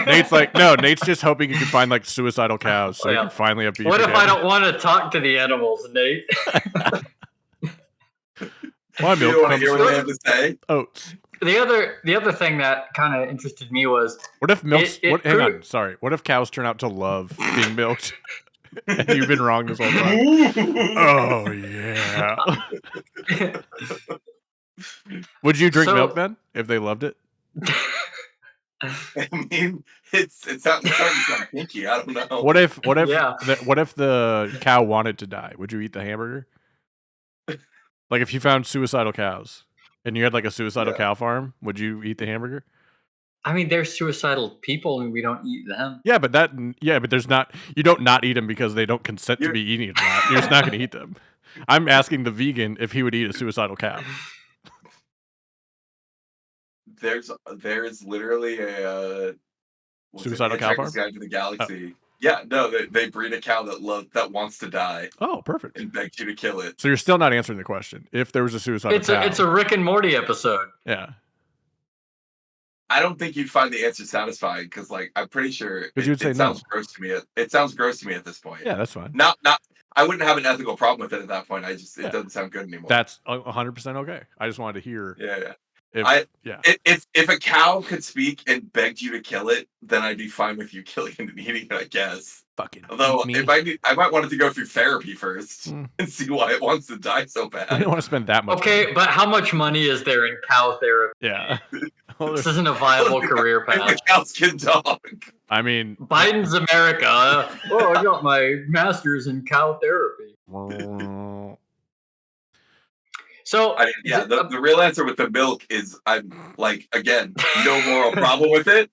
Speaker 1: Nate's like, no, Nate's just hoping you can find like suicidal cows so you can finally have beef.
Speaker 3: What if I don't want to talk to the animals, Nate?
Speaker 1: My milk
Speaker 2: you want to hear what I have to say?
Speaker 1: Oats.
Speaker 3: The other thing that kind of interested me was,
Speaker 1: what if milk? Hang on, sorry. What if cows turn out to love being milked, and you've been wrong this whole time? Oh yeah. Would you drink milk then if they loved it?
Speaker 2: I mean, it sounds kinky. I don't know.
Speaker 1: What if the cow wanted to die? Would you eat the hamburger? Like if you found suicidal cows and you had like a suicidal cow farm, would you eat the hamburger?
Speaker 3: I mean, they're suicidal people and we don't eat them.
Speaker 1: Yeah, but there's not, you don't not eat them because they don't consent to be eating them. You're just not going to eat them. I'm asking the vegan if he would eat a suicidal cow.
Speaker 2: There's literally a
Speaker 1: suicidal cow farm?
Speaker 2: Guide to the Galaxy. Yeah, no, they breed a cow that wants to die.
Speaker 1: Oh, perfect.
Speaker 2: And begs you to kill it.
Speaker 1: So you're still not answering the question. If there was a suicidal cow.
Speaker 3: It's a Rick and Morty episode.
Speaker 1: Yeah.
Speaker 2: I don't think you'd find the answer satisfying because, like, I'm pretty sure
Speaker 1: it
Speaker 2: sounds gross to me. It sounds gross to me at this point.
Speaker 1: Yeah, that's fine.
Speaker 2: Not. I wouldn't have an ethical problem with it at that point. It doesn't sound good anymore.
Speaker 1: That's 100% okay. I just wanted to hear.
Speaker 2: Yeah.
Speaker 1: If
Speaker 2: a cow could speak and begged you to kill it, then I'd be fine with you killing it and eating it, I guess.
Speaker 1: Fucking
Speaker 2: Although
Speaker 1: eat me.
Speaker 2: I might want it to go through therapy first
Speaker 1: Mm.
Speaker 2: and see why it wants to die so
Speaker 1: I
Speaker 2: bad.
Speaker 1: don't want to spend that much
Speaker 3: Okay,
Speaker 1: money.
Speaker 3: but how much money is there in cow therapy?
Speaker 1: Yeah. Well,
Speaker 3: This
Speaker 1: there's-
Speaker 3: isn't a viable career
Speaker 2: Make
Speaker 3: path.
Speaker 2: the cows get dog.
Speaker 1: I mean,
Speaker 3: Biden's America. Oh, I got my master's in cow therapy. So,
Speaker 2: I mean, yeah, the real answer with the milk is I'm like, again, no moral problem with it.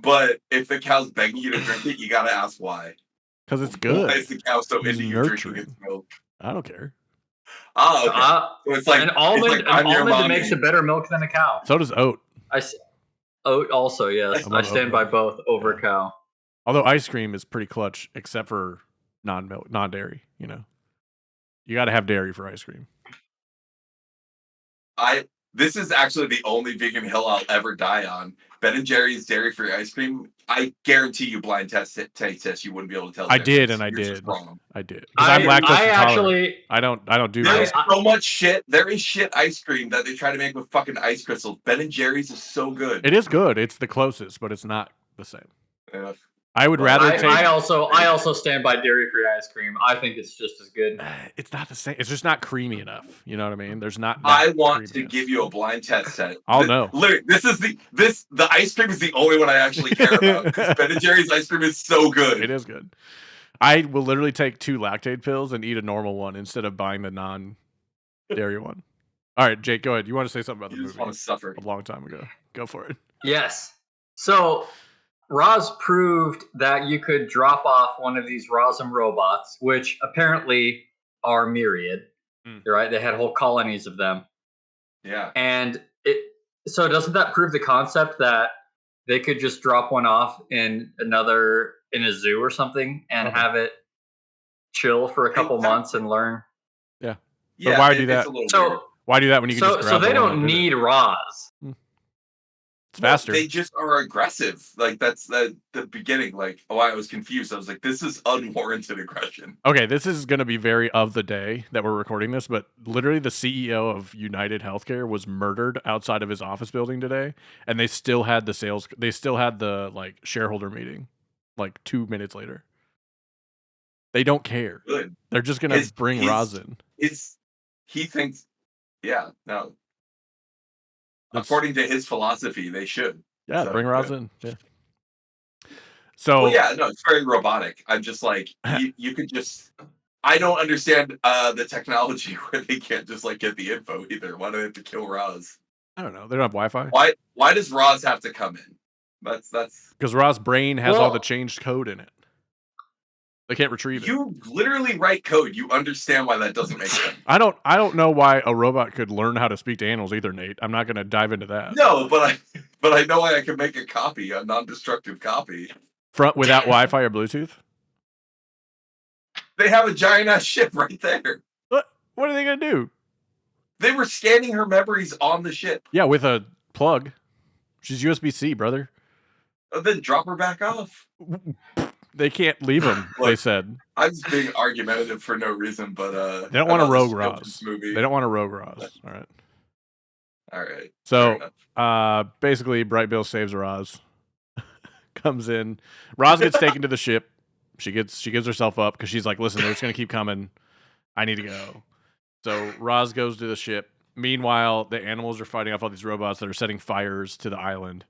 Speaker 2: But if the cow's begging you to drink it, you gotta ask why.
Speaker 1: because it's
Speaker 2: Why
Speaker 1: good.
Speaker 2: is the cow so
Speaker 1: It's
Speaker 2: into you drinking
Speaker 1: nurturing.
Speaker 2: its milk?
Speaker 1: I don't care.
Speaker 2: Oh, okay. So it's like
Speaker 3: an almond,
Speaker 2: it's like, I'm your mommy.
Speaker 3: makes a better milk than a cow.
Speaker 1: So does oat.
Speaker 3: Oat also, yes.
Speaker 1: I'm
Speaker 3: I
Speaker 1: on
Speaker 3: stand
Speaker 1: oat
Speaker 3: by
Speaker 1: milk.
Speaker 3: both over
Speaker 1: Yeah.
Speaker 3: cow.
Speaker 1: Although ice cream is pretty clutch, except for non-milk, non-dairy. You know, you got to have dairy for ice cream.
Speaker 2: This is actually the only vegan hill I'll ever die on. Ben and Jerry's dairy-free ice cream. I guarantee you, blind taste test, you wouldn't be able to tell. The
Speaker 1: I did,
Speaker 2: difference.
Speaker 1: and I
Speaker 2: You're just
Speaker 1: did.
Speaker 2: wrong.
Speaker 1: I did. Because I'm lactose
Speaker 3: I
Speaker 1: intolerant.
Speaker 3: actually,
Speaker 1: I don't do
Speaker 2: There is
Speaker 1: that.
Speaker 2: so much shit. There is shit ice cream that they try to make with fucking ice crystals. Ben and Jerry's is so good.
Speaker 1: It is good. It's the closest, but it's not the same.
Speaker 2: Yeah.
Speaker 1: I would
Speaker 2: Well,
Speaker 1: rather
Speaker 3: I
Speaker 1: take.
Speaker 3: also stand by dairy-free ice cream. I think it's just as good.
Speaker 1: It's not the same. It's just not creamy enough. You know what I mean? There's not.
Speaker 2: I
Speaker 1: that
Speaker 2: want to
Speaker 1: creaminess.
Speaker 2: give you a blind test set.
Speaker 1: I'll know.
Speaker 2: Literally, the ice cream is the only one I actually care about. 'Cause Ben and Jerry's ice cream is so good.
Speaker 1: It is good. I will literally take 2 Lactaid pills and eat a normal one instead of buying the non-dairy one. All right, Jake, go ahead. You want to say something about the
Speaker 2: You just
Speaker 1: movie?
Speaker 2: want to suffer.
Speaker 1: A long time ago. Go for it.
Speaker 3: Yes. So, Roz proved that you could drop off one of these Rosm robots, which apparently are myriad. You're right? They had whole colonies of them.
Speaker 2: Yeah.
Speaker 3: And so doesn't that prove the concept that they could just drop one off in a zoo or something and
Speaker 1: Okay.
Speaker 3: have it chill for a couple months and learn?
Speaker 1: Yeah.
Speaker 2: Yeah.
Speaker 1: why do that?
Speaker 2: It's a little weird.
Speaker 3: So
Speaker 1: Why do that when you can just grab
Speaker 3: so they
Speaker 1: the one
Speaker 3: don't
Speaker 1: that did it?
Speaker 3: need Roz.
Speaker 1: It's faster.
Speaker 2: They just are aggressive. Like that's the beginning. Like, oh, I was confused. I was like, this is unwarranted aggression.
Speaker 1: Okay, this is going to be very of the day that we're recording this, but literally the CEO of United Healthcare was murdered outside of his office building today, and they still had the like shareholder meeting like 2 minutes later. They don't care.
Speaker 2: Good.
Speaker 1: They're just going to bring Roz in.
Speaker 2: He thinks, yeah, no.
Speaker 1: That's-
Speaker 2: According to his philosophy, they should.
Speaker 1: Yeah,
Speaker 2: So,
Speaker 1: bring Roz
Speaker 2: yeah.
Speaker 1: in. Yeah. So
Speaker 2: Well, yeah, no, it's very robotic. I'm just like, you could just. I don't understand the technology where they can't just like get the info either. Why do they have to kill Roz?
Speaker 1: I don't know. They don't have Wi-Fi
Speaker 2: Why does Roz have to come in? That's
Speaker 1: because Roz's brain has all
Speaker 3: Well-
Speaker 1: the changed code in it. They can't retrieve it.
Speaker 2: you literally write code. You understand why that doesn't make sense.
Speaker 1: I don't know why a robot could learn how to speak to animals either, Nate. I'm not going to dive into that.
Speaker 2: No, but I know why I can make a copy, a non-destructive copy.
Speaker 1: Without Wi-Fi or Bluetooth?
Speaker 2: They have a giant ass ship right there.
Speaker 1: What are they going to do?
Speaker 2: They were scanning her memories on the ship.
Speaker 1: Yeah, with a plug. She's USB-C, brother.
Speaker 2: Then drop her back off.
Speaker 1: They can't leave them, they
Speaker 2: Look,
Speaker 1: said.
Speaker 2: I'm just being argumentative for no reason, but
Speaker 1: They don't want a rogue
Speaker 2: Roz.
Speaker 1: Roz. They don't want a rogue Roz. All right.
Speaker 2: All right.
Speaker 1: So,
Speaker 2: Fair enough.
Speaker 1: basically, Bright Bill saves Roz. Comes in. Roz gets taken to the ship. She gives herself up because she's like, listen, they're just going to keep coming. I need to go. So, Roz goes to the ship. Meanwhile, the animals are fighting off all these robots that are setting fires to the island.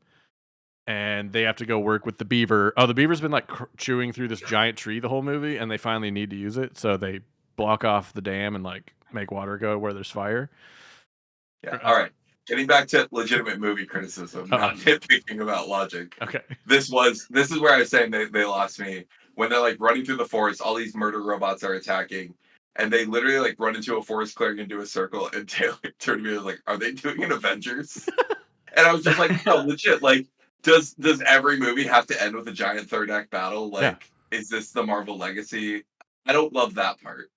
Speaker 1: And they have to go work with the beaver. Oh, the beaver's been like chewing through this giant tree the whole movie, and they finally need to use it. So they block off the dam and like make water go where there's fire.
Speaker 2: Yeah. All right. Getting back to legitimate movie criticism, not nitpicking about logic.
Speaker 1: Okay.
Speaker 2: This is where I was saying they lost me. When they're like running through the forest, all these murder robots are attacking, and they literally like run into a forest clearing and do a circle, and Taylor turned to me and was like, are they doing an Avengers? And I was just like, no, legit, like, does every movie have to end with a giant third act battle? Like, Is this the Marvel legacy? I don't love that part.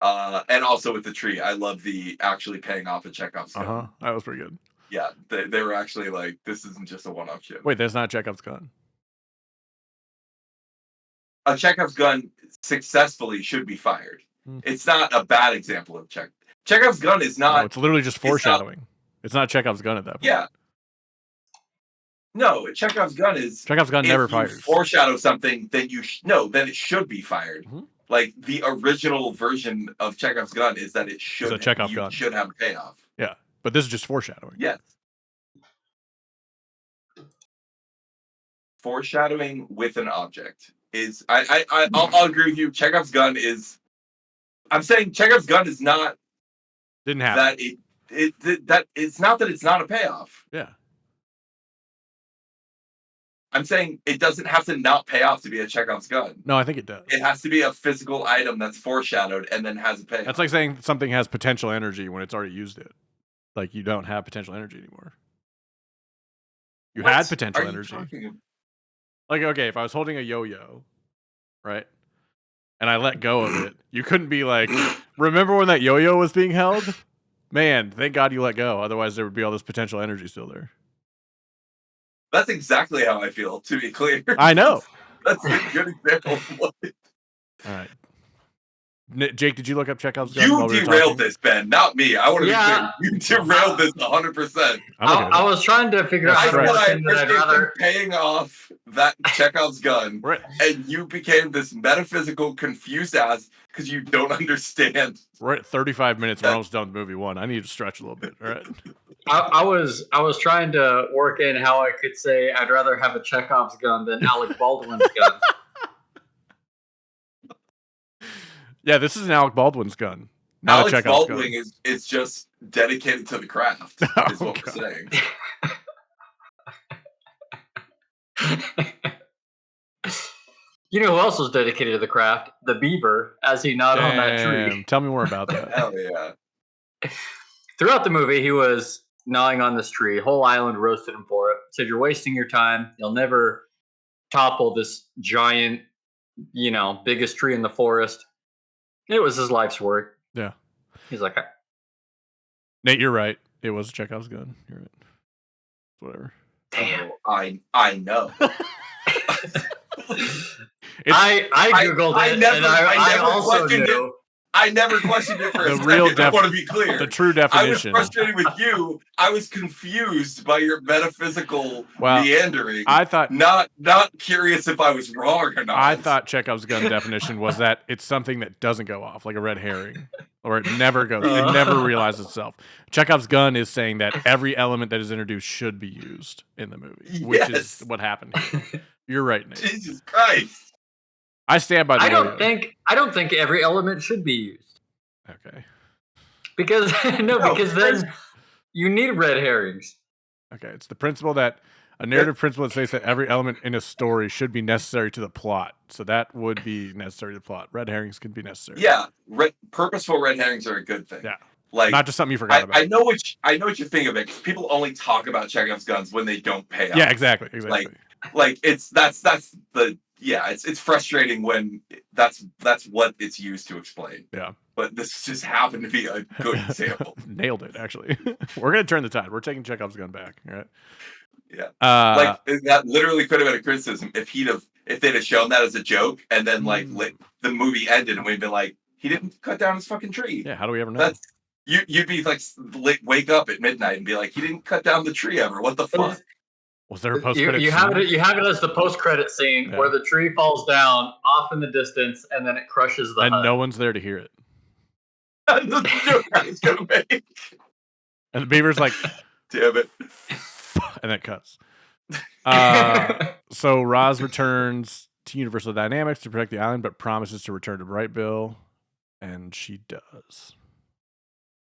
Speaker 2: And also with the tree, I love the actually paying off a Chekhov's gun.
Speaker 1: That was pretty good.
Speaker 2: Yeah, they were actually like, this isn't just a one-off shit.
Speaker 1: Wait, that's not Chekhov's gun.
Speaker 2: A Chekhov's gun successfully should be fired. It's not a bad example of Chekhov's gun is not.
Speaker 1: No, it's literally just foreshadowing. It's not Chekhov's gun at that point.
Speaker 2: Yeah. No, Chekhov's gun is
Speaker 1: Chekhov's gun
Speaker 2: if
Speaker 1: never
Speaker 2: you
Speaker 1: fires.
Speaker 2: foreshadow something, then then it should be fired.
Speaker 1: Mhm.
Speaker 2: Like the original version of Chekhov's gun is that it
Speaker 1: It's a
Speaker 2: should
Speaker 1: Chekhov
Speaker 2: you
Speaker 1: gun.
Speaker 2: should have a payoff.
Speaker 1: Yeah, but this is just foreshadowing.
Speaker 2: Yes. Foreshadowing with an object is I'll agree with you. Chekhov's gun is. I'm saying Chekhov's gun is not
Speaker 1: Didn't happen.
Speaker 2: that it's not that it's not a payoff.
Speaker 1: Yeah.
Speaker 2: I'm saying it doesn't have to not pay off to be a Chekhov's gun.
Speaker 1: No, I think it does.
Speaker 2: It has to be a physical item that's foreshadowed and then has a payoff.
Speaker 1: That's like saying something has potential energy when it's already used it. Like you don't have potential energy anymore. You had
Speaker 2: What
Speaker 1: potential
Speaker 2: are you
Speaker 1: energy.
Speaker 2: talking about?
Speaker 1: Like, okay, if I was holding a yo-yo, right? And I let go of it, you couldn't be like, remember when that yo-yo was being held? Man, thank God you let go. Otherwise, there would be all this potential energy still there.
Speaker 2: That's exactly how I feel, to be clear.
Speaker 1: I know.
Speaker 2: That's a good example of what
Speaker 1: All right. Jake, did you look up Chekhov's gun?
Speaker 2: you
Speaker 1: while we were
Speaker 2: derailed
Speaker 1: talking?
Speaker 2: this, Ben, not me. I want to
Speaker 3: Yeah.
Speaker 2: be clear. You derailed this 100%.
Speaker 1: I'm okay with
Speaker 3: I
Speaker 1: it.
Speaker 3: was trying to figure out
Speaker 1: That's
Speaker 3: how to
Speaker 1: right.
Speaker 3: pretend that I'd rather.
Speaker 2: Paying off that Chekhov's gun,
Speaker 1: We're at,
Speaker 2: and you became this metaphysical confused ass because you don't understand.
Speaker 1: we're at 35 minutes. We're almost done with movie one. I need to stretch a little bit. All right.
Speaker 3: I was trying to work in how I could say I'd rather have a Chekhov's gun than Alec Baldwin's gun.
Speaker 1: Yeah, this is an Alec Baldwin's gun. Not
Speaker 2: Alex
Speaker 1: a Chekhov's
Speaker 2: Baldwin
Speaker 1: gun.
Speaker 2: is just dedicated to the craft, is
Speaker 1: Oh,
Speaker 2: what
Speaker 1: God.
Speaker 2: we're saying.
Speaker 3: You know who else was dedicated to the craft? The beaver, as he gnawed on that tree.
Speaker 1: Damn, tell me more about that.
Speaker 2: Hell yeah.
Speaker 3: Throughout the movie, he was gnawing on this tree. Whole island roasted him for it. Said, "You're wasting your time. You'll never topple this giant, biggest tree in the forest." It was his life's work.
Speaker 1: Yeah.
Speaker 3: He's like,
Speaker 1: Nate, you're right. It was a Chekhov's gun. You're right. Whatever.
Speaker 3: "Damn."
Speaker 2: Oh, I know.
Speaker 3: I googled
Speaker 2: I
Speaker 3: it,
Speaker 2: never-
Speaker 3: and
Speaker 2: I
Speaker 3: I
Speaker 2: never
Speaker 3: also
Speaker 2: questioned it.
Speaker 3: knew.
Speaker 2: I never questioned it for a
Speaker 1: The
Speaker 2: second.
Speaker 1: real
Speaker 2: I want to be clear.
Speaker 1: The true
Speaker 2: I was
Speaker 1: definition.
Speaker 2: frustrated with you. I was confused by your metaphysical
Speaker 1: Well,
Speaker 2: meandering.
Speaker 1: I thought
Speaker 2: Not curious if I was wrong or not.
Speaker 1: I thought Chekhov's gun definition was that it's something that doesn't go off, like a red herring, or it never goes. It never realizes itself. Chekhov's gun is saying that every element that is introduced should be used in the movie, which is
Speaker 2: Yes.
Speaker 1: what happened here. You're right, Nate.
Speaker 2: Jesus Christ.
Speaker 1: I stand by the
Speaker 3: I
Speaker 1: yo-yo.
Speaker 3: don't think every element should be used
Speaker 1: Okay.
Speaker 3: because because
Speaker 2: there's-
Speaker 3: then you need red herrings.
Speaker 1: Okay. It's the principle that a narrative principle that states that every element in a story should be necessary to the plot. So that would be necessary to the plot. Red herrings could be necessary.
Speaker 2: Yeah, purposeful red herrings are a good thing.
Speaker 1: Yeah.
Speaker 2: Like
Speaker 1: Not just something you forgot about.
Speaker 2: I know what you think of it. 'Cause people only talk about Chekhov's guns when they don't pay off.
Speaker 1: Yeah, exactly.
Speaker 2: Like it's it's frustrating when that's what it's used to explain.
Speaker 1: Yeah.
Speaker 2: But this just happened to be a good example.
Speaker 1: Nailed it, actually. We're going to turn the tide. We're taking Chekhov's gun back. All right.
Speaker 2: Yeah.
Speaker 1: Uh,
Speaker 2: Like that literally could have been a criticism if they'd have shown that as a joke and then the movie ended and we'd been like, he didn't cut down his fucking tree.
Speaker 1: yeah, how do we ever know?
Speaker 2: That's you'd be like wake up at midnight and be like, he didn't cut down the tree ever. What the fuck?
Speaker 1: Was there a post
Speaker 3: You,
Speaker 1: credit
Speaker 3: you have it. You have it as the post-credit scene
Speaker 1: Yeah.
Speaker 3: where the tree falls down off in the distance, and then it crushes the
Speaker 1: and
Speaker 3: hut.
Speaker 1: no one's there to hear it.
Speaker 2: That's the joke I was gonna make.
Speaker 1: And the beaver's like,
Speaker 2: Damn it.
Speaker 1: and then it cuts. So Roz returns to Universal Dynamics to protect the island, but promises to return to Brightville, and she does.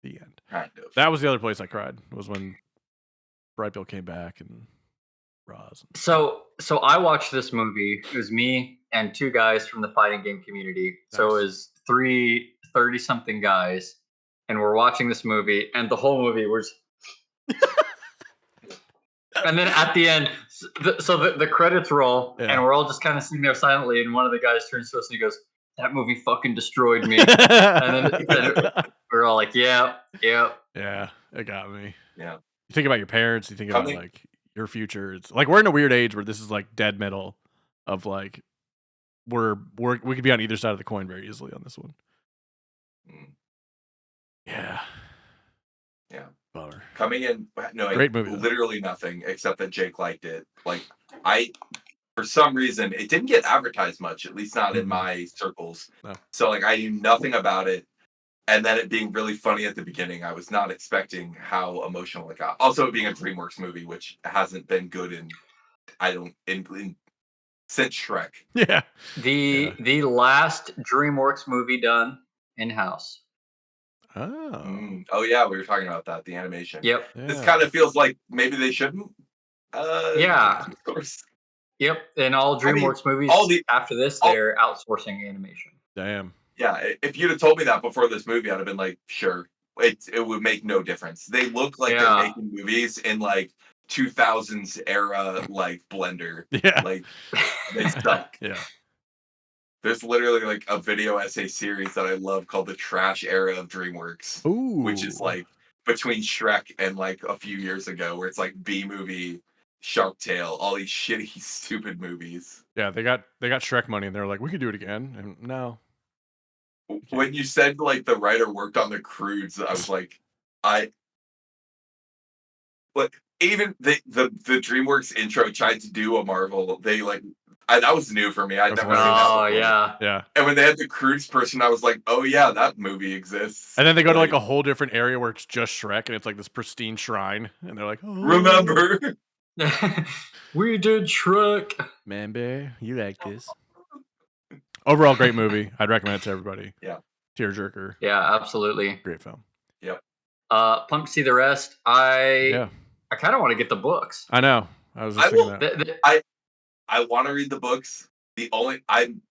Speaker 1: The end.
Speaker 2: Kind of.
Speaker 1: That was the other place I cried. Was when Brightville came back and Roz.
Speaker 3: So I watched this movie. It was me and two guys from the fighting game community. So it
Speaker 1: Nice.
Speaker 3: was 30-something guys, and we're watching this movie, and the whole movie was. And then at the end, the credits roll,
Speaker 1: Yeah.
Speaker 3: and we're all just kind of sitting there silently. And one of the guys turns to us and he goes, "That movie fucking destroyed me." And we're all like, "Yeah, yeah."
Speaker 1: Yeah, it got me.
Speaker 2: Yeah.
Speaker 1: You think about your parents, you think about
Speaker 2: Coming-
Speaker 1: like your future. It's like we're in a weird age where this is like dead middle of like we could be on either side of the coin very easily on this one.
Speaker 2: Mm.
Speaker 1: Yeah.
Speaker 2: Yeah.
Speaker 1: Bummer.
Speaker 2: Coming in knowing
Speaker 1: Great movie, though.
Speaker 2: literally nothing except that Jake liked it. Like for some reason, it didn't get advertised much, at least not in
Speaker 1: Mm-mm.
Speaker 2: my circles.
Speaker 1: No.
Speaker 2: So like I knew nothing about it. And then it being really funny at the beginning, I was not expecting how emotional it got. Also, it being a DreamWorks movie, which hasn't been good since Shrek.
Speaker 1: Yeah.
Speaker 3: The last DreamWorks movie done in house.
Speaker 1: Oh.
Speaker 2: Oh yeah, we were talking about that. The animation.
Speaker 3: Yep.
Speaker 2: This
Speaker 1: Yeah.
Speaker 2: kind of feels like maybe they shouldn't.
Speaker 3: Yeah.
Speaker 2: outsource.
Speaker 3: Yep. And all
Speaker 2: I mean,
Speaker 3: DreamWorks movies after this, they're outsourcing animation.
Speaker 1: Damn.
Speaker 2: Yeah, if you'd have told me that before this movie, I'd have been like, sure. It would make no difference. They look like they're
Speaker 3: Yeah.
Speaker 2: making movies in like 2000s era like Blender.
Speaker 1: Yeah.
Speaker 2: Like they suck.
Speaker 1: Yeah.
Speaker 2: There's literally like a video essay series that I love called The Trash Era of DreamWorks,
Speaker 1: Ooh.
Speaker 2: which is like between Shrek and like a few years ago, where it's like B movie, Shark Tale, all these shitty, stupid movies.
Speaker 1: Yeah, they got Shrek money, and they're like, we could do it again. And no.
Speaker 2: When you said like the writer worked on the Croods, I was like, but even the DreamWorks intro tried to do a Marvel. They like that was new for me. I'd never seen that
Speaker 3: Oh
Speaker 2: before.
Speaker 3: yeah.
Speaker 1: Yeah.
Speaker 2: And when they had the Croods person, I was like, oh yeah, that movie exists.
Speaker 1: And then they go to like a whole different area where it's just Shrek, and it's like this pristine shrine, and they're like, oh,
Speaker 2: remember.
Speaker 3: We did Shrek.
Speaker 1: Man Bear, you like this. Overall, great movie. I'd recommend it to everybody.
Speaker 2: Yeah.
Speaker 1: Tearjerker.
Speaker 3: Yeah, absolutely.
Speaker 1: Great film.
Speaker 2: Yep.
Speaker 3: Pumped to see the rest. I kind of want to get the books.
Speaker 1: I know. I was just thinking that.
Speaker 2: I want to read the books. I'm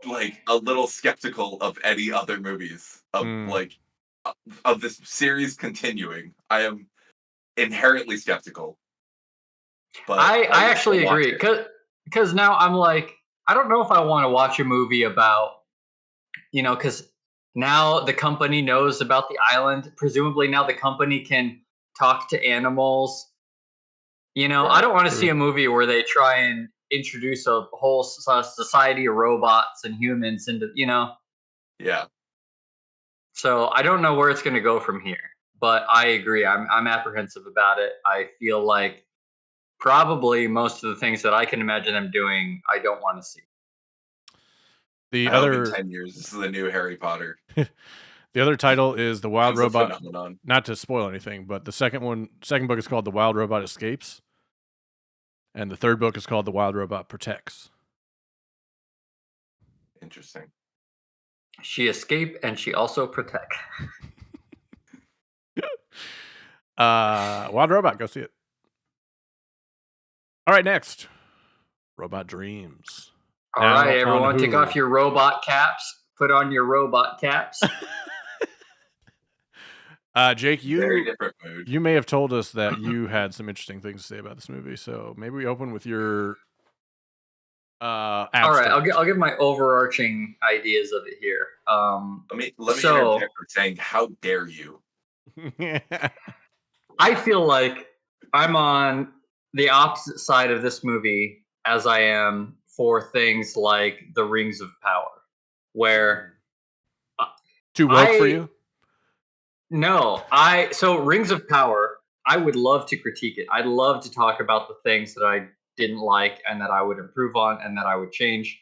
Speaker 2: like a little skeptical of any other movies of this series continuing. I am inherently skeptical. But
Speaker 3: I actually agree because now I'm like, I don't know if I want to watch a movie about, because now the company knows about the island. Presumably now the company can talk to animals. I don't want to see a movie where they try and introduce a whole society of robots and humans into,
Speaker 2: Yeah.
Speaker 3: So I don't know where it's going to go from here, but I agree. I'm apprehensive about it. I feel like probably most of the things that I can imagine them doing, I don't want to see.
Speaker 1: The
Speaker 2: I hope
Speaker 1: other
Speaker 2: in 10 years, this is the new Harry Potter.
Speaker 1: The other title is The Wild Robot.
Speaker 2: Phenomenon.
Speaker 1: Not to spoil anything, but the second book is called The Wild Robot Escapes. And the third book is called The Wild Robot Protects.
Speaker 2: Interesting.
Speaker 3: She escape and she also protect.
Speaker 1: Wild Robot, go see it. All right, next. Robot Dreams.
Speaker 3: All right, everyone, take off your robot caps. Put on your robot caps.
Speaker 1: Jake,
Speaker 2: very different mood.
Speaker 1: You may have told us that you had some interesting things to say about this movie, so maybe we open with your
Speaker 3: all right, I'll give my overarching ideas of it here.
Speaker 2: Let me interject for saying, how dare you?
Speaker 3: I feel like I'm on the opposite side of this movie as I am for things like the Rings of Power, where
Speaker 1: too woke for you?
Speaker 3: No, so Rings of Power, I would love to critique it. I'd love to talk about the things that I didn't like and that I would improve on and that I would change.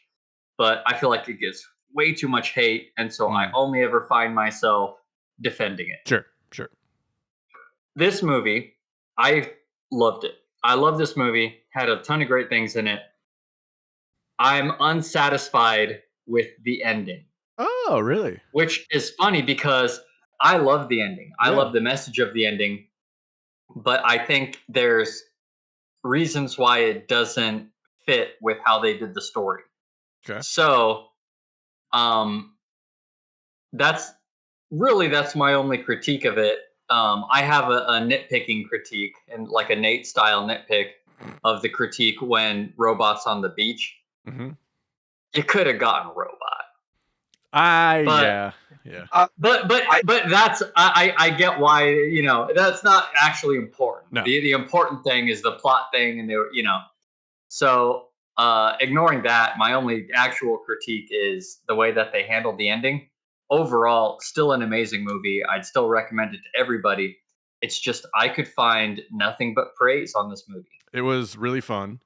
Speaker 3: But I feel like it gets way too much hate, and so I only ever find myself defending it.
Speaker 1: Sure.
Speaker 3: This movie, I loved it. I love this movie. Had a ton of great things in it. I'm unsatisfied with the ending.
Speaker 1: Oh, really?
Speaker 3: Which is funny because I love the ending. I love the message of the ending. But I think there's reasons why it doesn't fit with how they did the story.
Speaker 1: Okay.
Speaker 3: So, that's my only critique of it. I have a nitpicking critique and like a Nate style nitpick of the critique when Robot's on the beach.
Speaker 1: Mm-hmm.
Speaker 3: You could have gotten a robot.
Speaker 1: Yeah.
Speaker 3: But that's I get why, that's not actually important.
Speaker 1: No.
Speaker 3: The important thing is the plot thing, and so ignoring that, my only actual critique is the way that they handled the ending. Overall, still an amazing movie. I'd still recommend it to everybody. it's just I could find nothing but praise on this movie.
Speaker 1: It was really fun.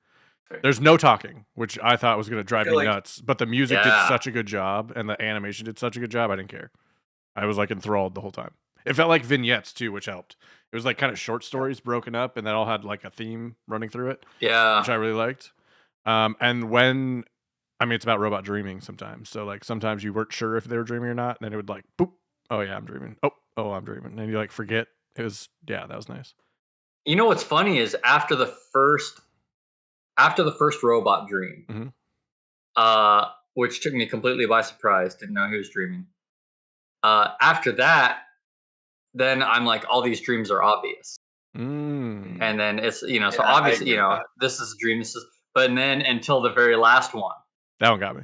Speaker 2: Fair.
Speaker 1: There's no talking, which I thought was going to drive
Speaker 2: feel
Speaker 1: me
Speaker 2: like-
Speaker 1: nuts, but the music did
Speaker 3: Yeah.
Speaker 1: such a good job and the animation did such a good job. I didn't care. I was like enthralled the whole time. It felt like vignettes too, which helped. It was like kind of short stories broken up, and that all had like a theme running through it, which I
Speaker 3: Yeah.
Speaker 1: really liked. And when, I mean, it's about robot dreaming sometimes. So like sometimes you weren't sure if they were dreaming or not, and then it would like, boop, oh yeah, I'm dreaming. Oh, I'm dreaming, and you like forget. It was, yeah, that was nice.
Speaker 3: You know what's funny is after the first robot dream,
Speaker 1: Mhm.
Speaker 3: which took me completely by surprise, didn't know he was dreaming. After that, then I'm like, all these dreams are obvious.
Speaker 1: Mm.
Speaker 3: And then it's, so
Speaker 2: Yeah, I
Speaker 3: obviously,
Speaker 2: agree with that.
Speaker 3: this is a dream. But then until the very last one.
Speaker 1: That one got me.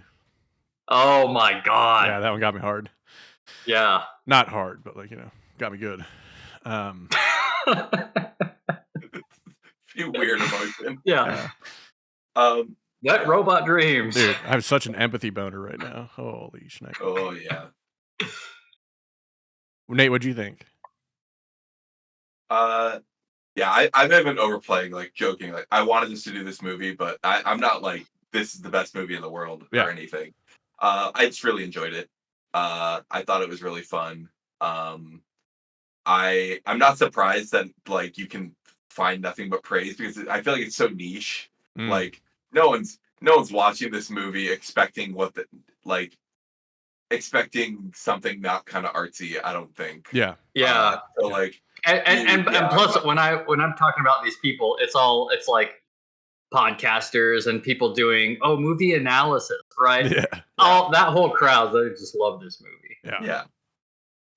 Speaker 3: Oh my
Speaker 1: Yeah,
Speaker 3: God.
Speaker 1: that one got me hard.
Speaker 3: Yeah.
Speaker 1: Not hard, but like, got me good.
Speaker 2: Few weird emotions.
Speaker 3: Yeah.
Speaker 1: Yeah.
Speaker 3: That robot dreams.
Speaker 1: Dude, I have such an empathy boner right now. Holy shit.
Speaker 2: Oh yeah.
Speaker 1: Nate, what'd you think?
Speaker 2: Yeah, I've been overplaying, like joking, like I wanted us to do this movie, but I'm not like this is the best movie in the world
Speaker 1: Yeah.
Speaker 2: or anything. I just really enjoyed it. I thought it was really fun. I'm not surprised that like you can find nothing but praise because I feel like it's so niche.
Speaker 1: Mm.
Speaker 2: Like no one's watching this movie expecting expecting something not kind of artsy. I don't think.
Speaker 1: Yeah.
Speaker 3: Yeah.
Speaker 2: So like.
Speaker 3: And
Speaker 2: Yeah,
Speaker 3: plus when I'm talking about these people, it's like podcasters and people doing movie analysis, right?
Speaker 1: Yeah.
Speaker 3: All that whole crowd, they just love this movie.
Speaker 1: Yeah.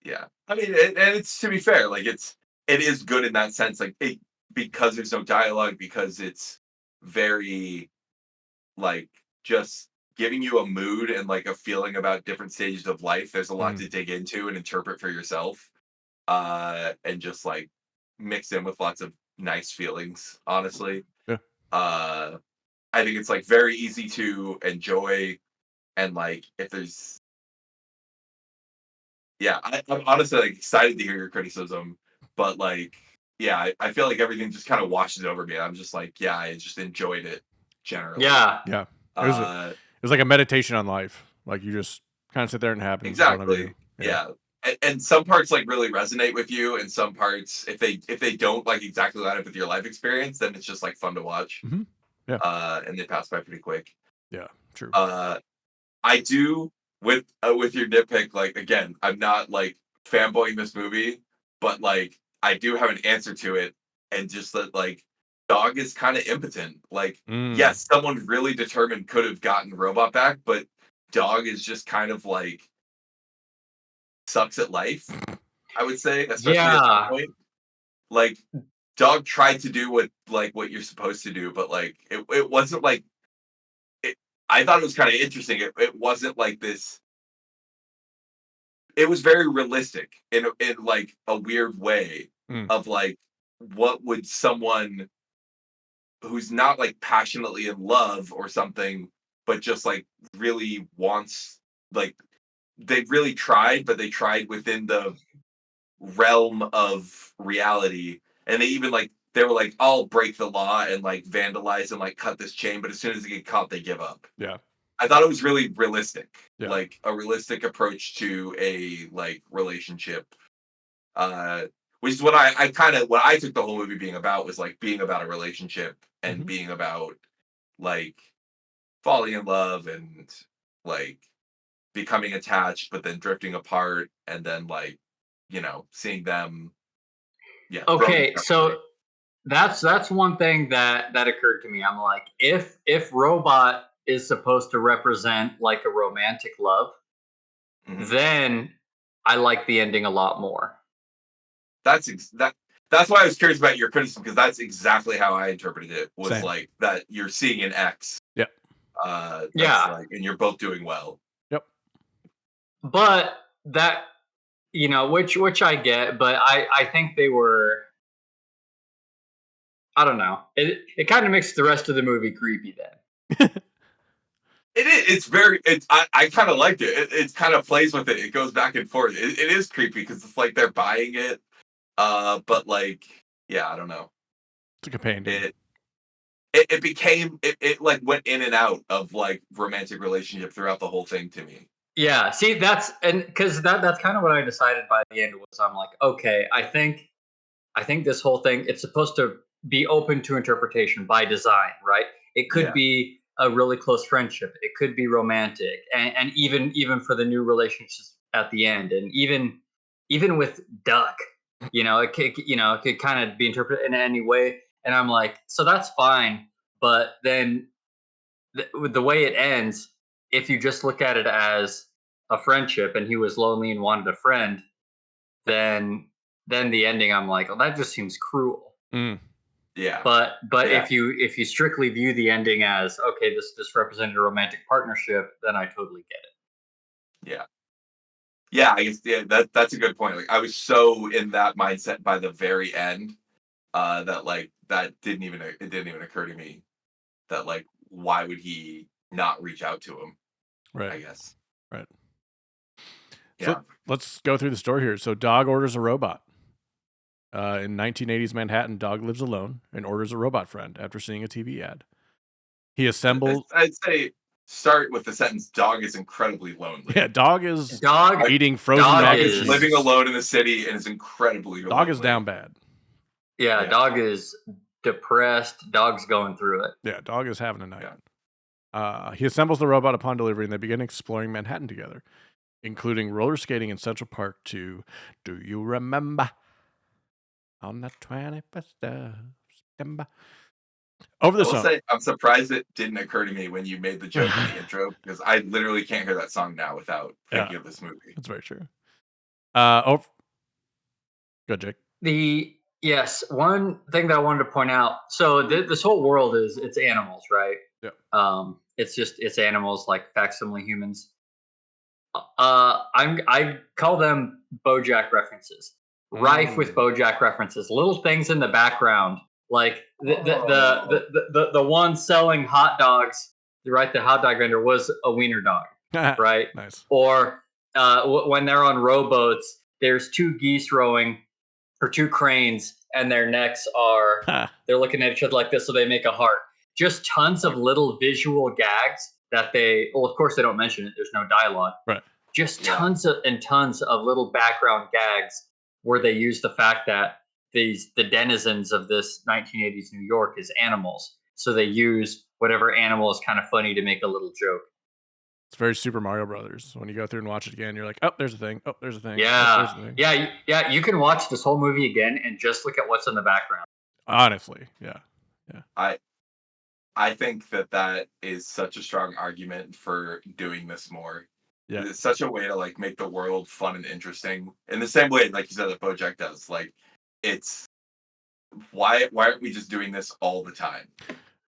Speaker 2: Yeah. I mean, and it's, to be fair, like it is good in that sense, like because there's no dialogue, because it's very like just giving you a mood and like a feeling about different stages of life. There's a lot to dig into and interpret for yourself, and just like mix in with lots of nice feelings. Honestly,
Speaker 1: Yeah.
Speaker 2: I think it's like very easy to enjoy, and like if there's I'm honestly like excited to hear your criticism, but like, yeah, I feel like everything just kind of washes over me. I'm just like, yeah, I just enjoyed it generally.
Speaker 3: Yeah.
Speaker 1: Yeah. It was like a meditation on life. Like you just kind of sit there and it happens.
Speaker 2: Exactly. Yeah. And some parts like really resonate with you, and some parts, if they don't like exactly line up with your life experience, then it's just like fun to watch.
Speaker 1: Mhm. Yeah.
Speaker 2: And they pass by pretty quick.
Speaker 1: Yeah. True.
Speaker 2: I do with your nitpick, like again, I'm not like fanboying this movie, but like I do have an answer to it, and just that like Dog is kind of impotent. Like, yes, someone really determined could have gotten Robot back, but Dog is just kind of like sucks at life, I would say, especially at that point. Like Dog tried to do what you're supposed to do, but like it wasn't like I thought it was kind of interesting. It wasn't like this. It was very realistic in like a weird way of like what would someone who's not like passionately in love or something, but just like really wants, like they really tried, but they tried within the realm of reality, and they even like they were like, I'll break the law and like vandalize and like cut this chain, but as soon as they get caught, they give up.
Speaker 1: Yeah.
Speaker 2: I thought it was really realistic,
Speaker 1: like
Speaker 2: a realistic approach to a like relationship. Which is what I kind of what I took the whole movie being about, was like being about a relationship and being about like falling in love and like becoming attached, but then drifting apart, and then like seeing them. Yeah.
Speaker 3: Okay, so that's one thing that occurred to me. I'm like, if Robot is supposed to represent like a romantic love, then I like the ending a lot more.
Speaker 2: That's why I was curious about your criticism, because that's exactly how I interpreted it. Was
Speaker 1: Same.
Speaker 2: like that you're seeing an X.
Speaker 1: Yep.
Speaker 2: Like, and you're both doing well.
Speaker 1: Yep.
Speaker 3: But that which I get, but I think they were. I don't know. It kind of makes the rest of the movie creepy then.
Speaker 2: It is. It's very. I kind of liked it. It kind of plays with it. It goes back and forth. It is creepy because it's like they're buying it, But like, yeah, I don't know.
Speaker 1: It's like a painting.
Speaker 2: It became it like went in and out of like romantic relationship throughout the whole thing to me.
Speaker 3: Yeah, see, because that's kind of what I decided by the end was I'm like, okay, I think this whole thing it's supposed to be open to interpretation by design, right? It could
Speaker 2: Yeah.
Speaker 3: be a really close friendship, it could be romantic, and even for the new relationships at the end, and even with Duck, it could kind of be interpreted in any way. And I'm like, so that's fine, but then with the way it ends, if you just look at it as a friendship and he was lonely and wanted a friend, then the ending I'm like, oh, that just seems cruel.
Speaker 1: Mm.
Speaker 2: Yeah.
Speaker 3: But
Speaker 2: Yeah.
Speaker 3: if you strictly view the ending as okay, this represented a romantic partnership, then I totally get it.
Speaker 2: Yeah. Yeah, I guess that's a good point. Like I was so in that mindset by the very end, that like that didn't even occur to me that like why would he not reach out to him? I
Speaker 1: Right.
Speaker 2: guess.
Speaker 1: Right.
Speaker 2: Yeah.
Speaker 1: So let's go through the story here. So Dog orders a robot. In 1980s Manhattan, Dog lives alone and orders a robot friend after seeing a TV ad. He assembles.
Speaker 2: I'd say start with the sentence dog is incredibly lonely.
Speaker 1: Yeah, Dog is
Speaker 3: Dog
Speaker 1: eating frozen
Speaker 3: Dog
Speaker 1: mac and
Speaker 3: is-
Speaker 1: cheese.
Speaker 2: living alone in the city and is incredibly
Speaker 1: Dog
Speaker 2: lonely.
Speaker 1: is down bad.
Speaker 3: Yeah,
Speaker 2: Yeah.
Speaker 3: Dog is depressed. Dog's going through it.
Speaker 1: Yeah, Dog is having a night.
Speaker 2: Yeah.
Speaker 1: He assembles the robot upon delivery, and they begin exploring Manhattan together, including roller skating in Central Park to Do You Remember? On the 21st of September. Over
Speaker 2: I
Speaker 1: the
Speaker 2: will
Speaker 1: summer.
Speaker 2: say I'm surprised it didn't occur to me when you made the joke in the intro because I literally can't hear that song now without thinking of this movie.
Speaker 1: That's very true. Go, Jake.
Speaker 3: Yes, one thing that I wanted to point out. So this whole world it's animals, right?
Speaker 1: Yeah.
Speaker 3: It's animals like facsimile humans. I call them BoJack references. Rife with BoJack references. Little things in the background, like the one selling hot dogs. Right, the hot dog vendor was a wiener dog, right?
Speaker 1: Nice.
Speaker 3: Or when they're on rowboats, there's two geese rowing or two cranes, and their necks are they're looking at each other like this, so they make a heart. Just tons of little visual gags that of course they don't mention it. There's no dialogue.
Speaker 1: Right.
Speaker 3: Just tons of little background gags where they use the fact that the denizens of this 1980s New York is animals. So they use whatever animal is kind of funny to make a little joke.
Speaker 1: It's very Super Mario Brothers. When you go through and watch it again, you're like, oh, there's a thing. Oh, there's a thing.
Speaker 3: Yeah.
Speaker 1: Oh, there's a thing.
Speaker 3: Yeah. You can watch this whole movie again and just look at what's in the background.
Speaker 1: Honestly, yeah.
Speaker 2: I think that is such a strong argument for doing this more.
Speaker 1: Yeah.
Speaker 2: It's such a way to like make the world fun and interesting in the same way, like you said, that BoJack does. Like, it's why aren't we just doing this all the time?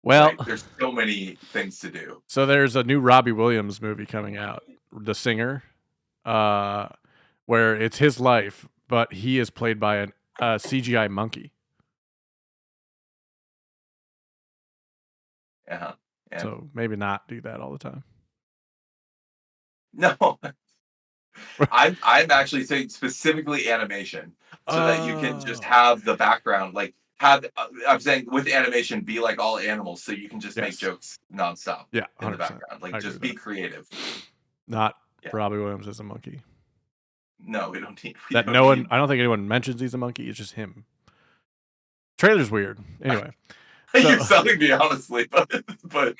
Speaker 1: Well,
Speaker 2: like, there's so many things to do.
Speaker 1: So there's a new Robbie Williams movie coming out, The Singer, where it's his life, but he is played by a CGI monkey.
Speaker 2: Yeah.
Speaker 1: So maybe not do that all the time.
Speaker 2: No. I'm actually saying specifically animation, so that you can just have the background, like I'm saying with animation, be like all animals, so you can just make jokes nonstop.
Speaker 1: Yeah, 100%.
Speaker 2: In the background, like just be creative.
Speaker 1: Not Robbie Williams as a monkey.
Speaker 2: No, we don't need
Speaker 1: I don't think anyone mentions he's a monkey. It's just him. Trailer's weird. Anyway.
Speaker 2: You're selling me, honestly, but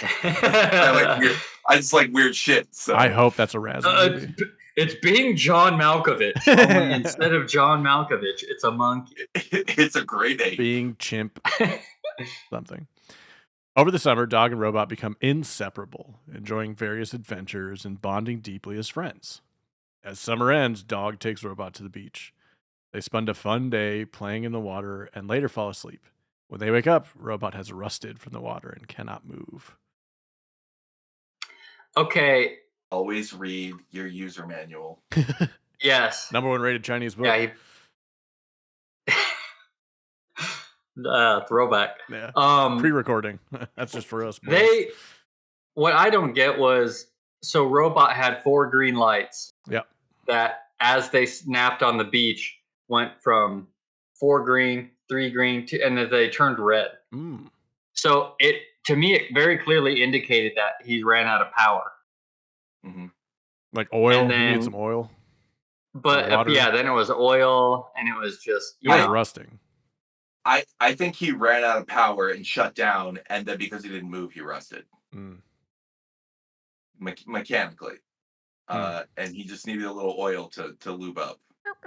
Speaker 2: I just like weird shit. So
Speaker 1: I hope that's a Raz movie.
Speaker 3: It's being John Malkovich. Only instead of John Malkovich, it's a monkey.
Speaker 2: It's a great name.
Speaker 1: Being chimp something. Over the summer, Dog and Robot become inseparable, enjoying various adventures and bonding deeply as friends. As summer ends, Dog takes Robot to the beach. They spend a fun day playing in the water and later fall asleep. When they wake up, Robot has rusted from the water and cannot move.
Speaker 3: Okay.
Speaker 2: Always read your user manual.
Speaker 3: Yes.
Speaker 1: #1 rated Chinese book.
Speaker 3: Yeah. Throwback.
Speaker 1: Yeah. Pre-recording. That's just for us. Boys.
Speaker 3: What I don't get was, so Robot had 4 green lights.
Speaker 1: Yep.
Speaker 3: That as they snapped on the beach went from 4 green, 3 green, 2, and then they turned red.
Speaker 1: Mm.
Speaker 3: So to me, it very clearly indicated that he ran out of power.
Speaker 2: Mhm.
Speaker 1: Like oil.
Speaker 3: And
Speaker 1: He needed
Speaker 3: then-
Speaker 1: some oil.
Speaker 3: But
Speaker 1: water.
Speaker 3: yeah, then it was oil, and it was just
Speaker 1: He was
Speaker 3: know.
Speaker 1: rusting.
Speaker 2: I think he ran out of power and shut down, and then because he didn't move, he rusted
Speaker 1: Mm.
Speaker 2: mechanically. And he just needed a little oil to lube up.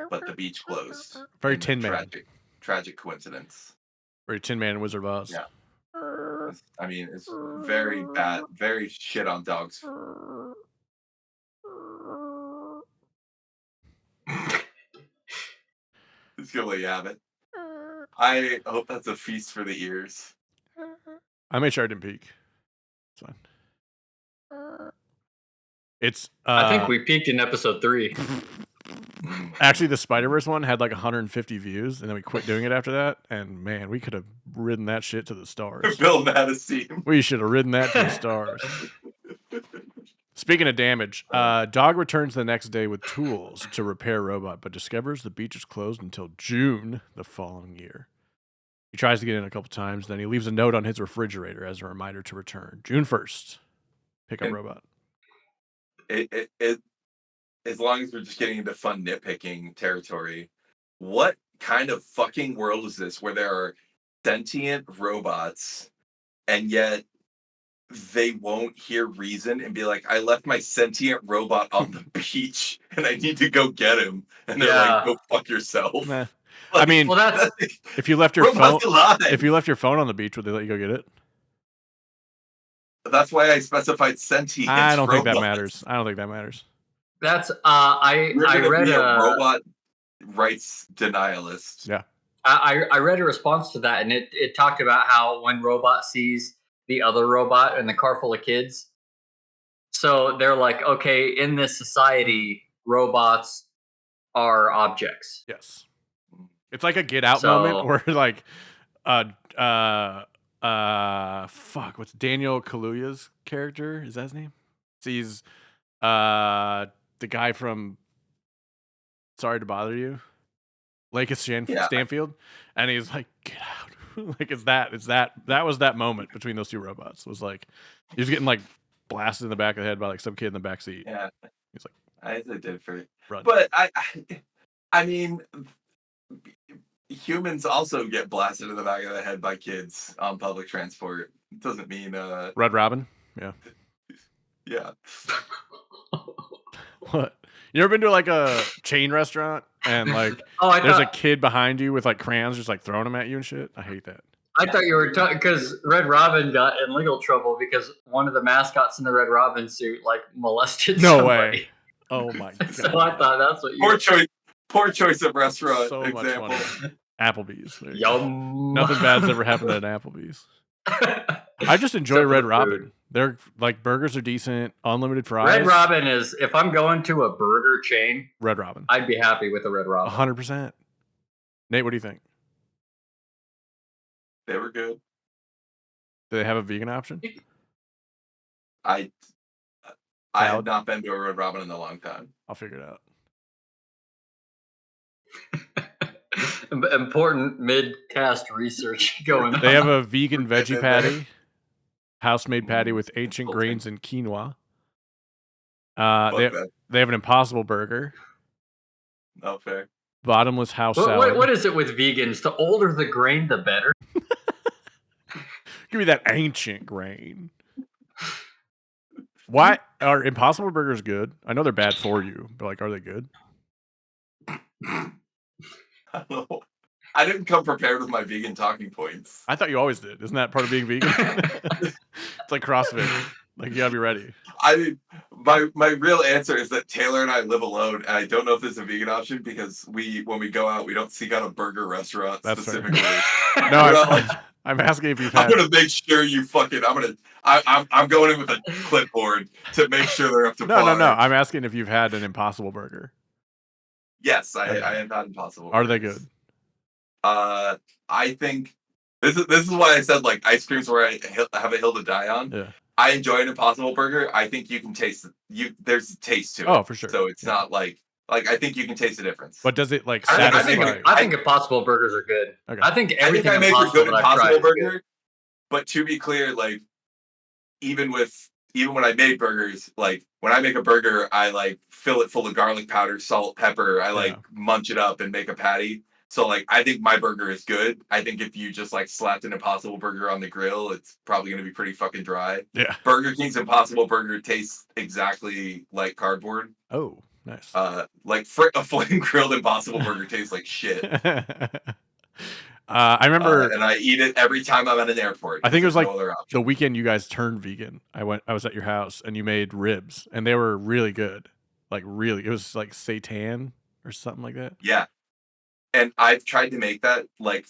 Speaker 2: But the beach closed.
Speaker 1: Very
Speaker 2: And
Speaker 1: Tin Man.
Speaker 2: Tragic coincidence.
Speaker 1: Very Tin Man and Wizard of Oz.
Speaker 2: Yeah. I mean, it's very bad, very shit on dogs. Just gonna let you have it. I hope that's a feast for the ears.
Speaker 1: I made sure I didn't peek. It's fine. It's.
Speaker 3: I think we peaked in episode 3.
Speaker 1: Actually, the Spider-Verse one had like 150 views, and then we quit doing it after that. And man, we could have ridden that shit to the stars.
Speaker 2: Bill Madison.
Speaker 1: We should have ridden that to the stars. Speaking of damage, Dog returns the next day with tools to repair robot, but discovers the beach is closed until June the following year. He tries to get in a couple times, then he leaves a note on his refrigerator as a reminder to return. June 1st. Pick up
Speaker 2: And-
Speaker 1: robot.
Speaker 2: As long as we're just getting into fun nitpicking territory, what kind of fucking world is this where there are sentient robots and yet they won't hear reason and be like, I left my sentient robot on the beach and I need to go get him. And they're like, go fuck yourself.
Speaker 1: Nah.
Speaker 2: Like,
Speaker 1: I mean,
Speaker 3: Well, that's
Speaker 1: if you left your phone,
Speaker 2: robots alive.
Speaker 1: if you left your phone on the beach, would they let you go get it?
Speaker 2: That's why I specified sentient.
Speaker 1: I don't think that
Speaker 2: robots.
Speaker 1: matters. I don't think that matters.
Speaker 3: that's I
Speaker 2: You're gonna
Speaker 3: read
Speaker 2: be a
Speaker 3: a
Speaker 2: robot rights denialist.
Speaker 1: Yeah.
Speaker 3: I read a response to that, and it talked about how when robot sees the other robot in the car full of kids, so they're like, okay, in this society, robots are objects.
Speaker 1: Yes. It's like a Get Out
Speaker 3: So-
Speaker 1: moment where like, fuck, what's Daniel Kaluuya's character? Is that his name? Sees, the guy from Sorry to Bother You, Laketh
Speaker 2: Yeah.
Speaker 1: Stanfield, and he's like, get out. Like, that was that moment between those two robots. It was like, he was getting like blasted in the back of the head by like some kid in the back seat.
Speaker 2: Yeah.
Speaker 1: He's like,
Speaker 2: I did for
Speaker 1: run.
Speaker 2: But I mean, humans also get blasted in the back of the head by kids on public transport. It doesn't mean
Speaker 1: Red Robin?
Speaker 2: yeah.
Speaker 1: What? You ever been to like a chain restaurant and like
Speaker 3: Oh, I
Speaker 1: there's a
Speaker 3: thought
Speaker 1: kid behind you with like crayons just like throwing them at you and shit? I hate that.
Speaker 3: you were talking because Red Robin got in legal trouble because one of the mascots in the Red Robin suit like molested
Speaker 1: No
Speaker 3: somebody.
Speaker 1: way. Oh my god.
Speaker 3: So I thought that's what you.
Speaker 2: Poor choice of restaurant
Speaker 1: So much
Speaker 2: example.
Speaker 1: funny. Applebee's. There you go.
Speaker 3: Yum.
Speaker 1: Nothing bad's ever happened at Applebee's. I just enjoy
Speaker 3: Except for
Speaker 1: Red
Speaker 3: the
Speaker 1: Robin.
Speaker 3: food.
Speaker 1: They're like burgers are decent, unlimited fries.
Speaker 3: Red Robin is if I'm going to a burger chain,
Speaker 1: Red Robin.
Speaker 3: I'd be happy with a Red Robin.
Speaker 1: 100%. Nate, what do you think?
Speaker 2: They were good.
Speaker 1: Do they have a vegan option?
Speaker 2: I
Speaker 1: Salad?
Speaker 2: have not been to a Red Robin in a long time.
Speaker 1: I'll figure it out.
Speaker 3: Important mid-cast research going on.
Speaker 1: They have a vegan veggie patty, house-made patty with ancient
Speaker 2: Okay.
Speaker 1: grains and quinoa.
Speaker 2: Fuck
Speaker 1: They
Speaker 2: that.
Speaker 1: have an Impossible Burger,
Speaker 2: Not fair.
Speaker 1: bottomless house
Speaker 3: What-
Speaker 1: salad.
Speaker 3: what is it with vegans? The older the grain, the better.
Speaker 1: Give me that ancient grain. Why are Impossible Burgers good? I know they're bad for you, but like, are they good?
Speaker 2: I don't know. I didn't come prepared with my vegan talking points.
Speaker 1: I thought you always did. Isn't that part of being vegan? It's like CrossFit. Like you gotta be ready.
Speaker 2: I mean, my real answer is that Taylor and I live alone, and I don't know if this is a vegan option because when we go out, we don't seek out a burger restaurant
Speaker 1: That's fair.
Speaker 2: specifically.
Speaker 1: No,
Speaker 2: We're not like,
Speaker 1: I'm asking if you've
Speaker 2: I'm
Speaker 1: had.
Speaker 2: gonna make sure you fucking. I'm going in with a clipboard to make sure they're up to
Speaker 1: No.
Speaker 2: par.
Speaker 1: I'm asking if you've had an Impossible Burger.
Speaker 2: Yes, I
Speaker 1: Okay.
Speaker 2: have had Impossible.
Speaker 1: Are they
Speaker 2: Burgers.
Speaker 1: good?
Speaker 2: I think this is why I said like ice cream's where I have a hill to die on.
Speaker 1: Yeah.
Speaker 2: I enjoy an Impossible Burger. I think you can taste it. There's a taste to it.
Speaker 1: Oh, for sure.
Speaker 2: So it's
Speaker 1: Yeah.
Speaker 2: not like Like I think you can taste the difference.
Speaker 1: But does it like
Speaker 3: I
Speaker 1: satisfy?
Speaker 3: think Impossible burgers are good.
Speaker 1: Okay.
Speaker 3: I think
Speaker 2: I think
Speaker 3: everything
Speaker 2: I make a
Speaker 3: Impossible
Speaker 2: good
Speaker 3: that I've tried
Speaker 2: Impossible
Speaker 3: is good.
Speaker 2: burger. But to be clear, like even when I make burgers, like when I make a burger, I like fill it full of garlic powder, salt, pepper. I like
Speaker 1: Yeah.
Speaker 2: munch it up and make a patty. So like I think my burger is good. I think if you just like slapped an Impossible Burger on the grill, it's probably gonna be pretty fucking dry.
Speaker 1: Yeah.
Speaker 2: Burger King's Impossible Burger tastes exactly like cardboard.
Speaker 1: Oh, nice.
Speaker 2: Like a flame grilled Impossible Burger tastes like shit.
Speaker 1: I remember,
Speaker 2: And I eat it every time I'm at an airport.
Speaker 1: I think it was
Speaker 2: There's
Speaker 1: like
Speaker 2: no other option.
Speaker 1: the weekend you guys turned vegan. I was at your house and you made ribs and they were really good. Like really, it was like seitan or something like that.
Speaker 2: Yeah. And I've tried to make that like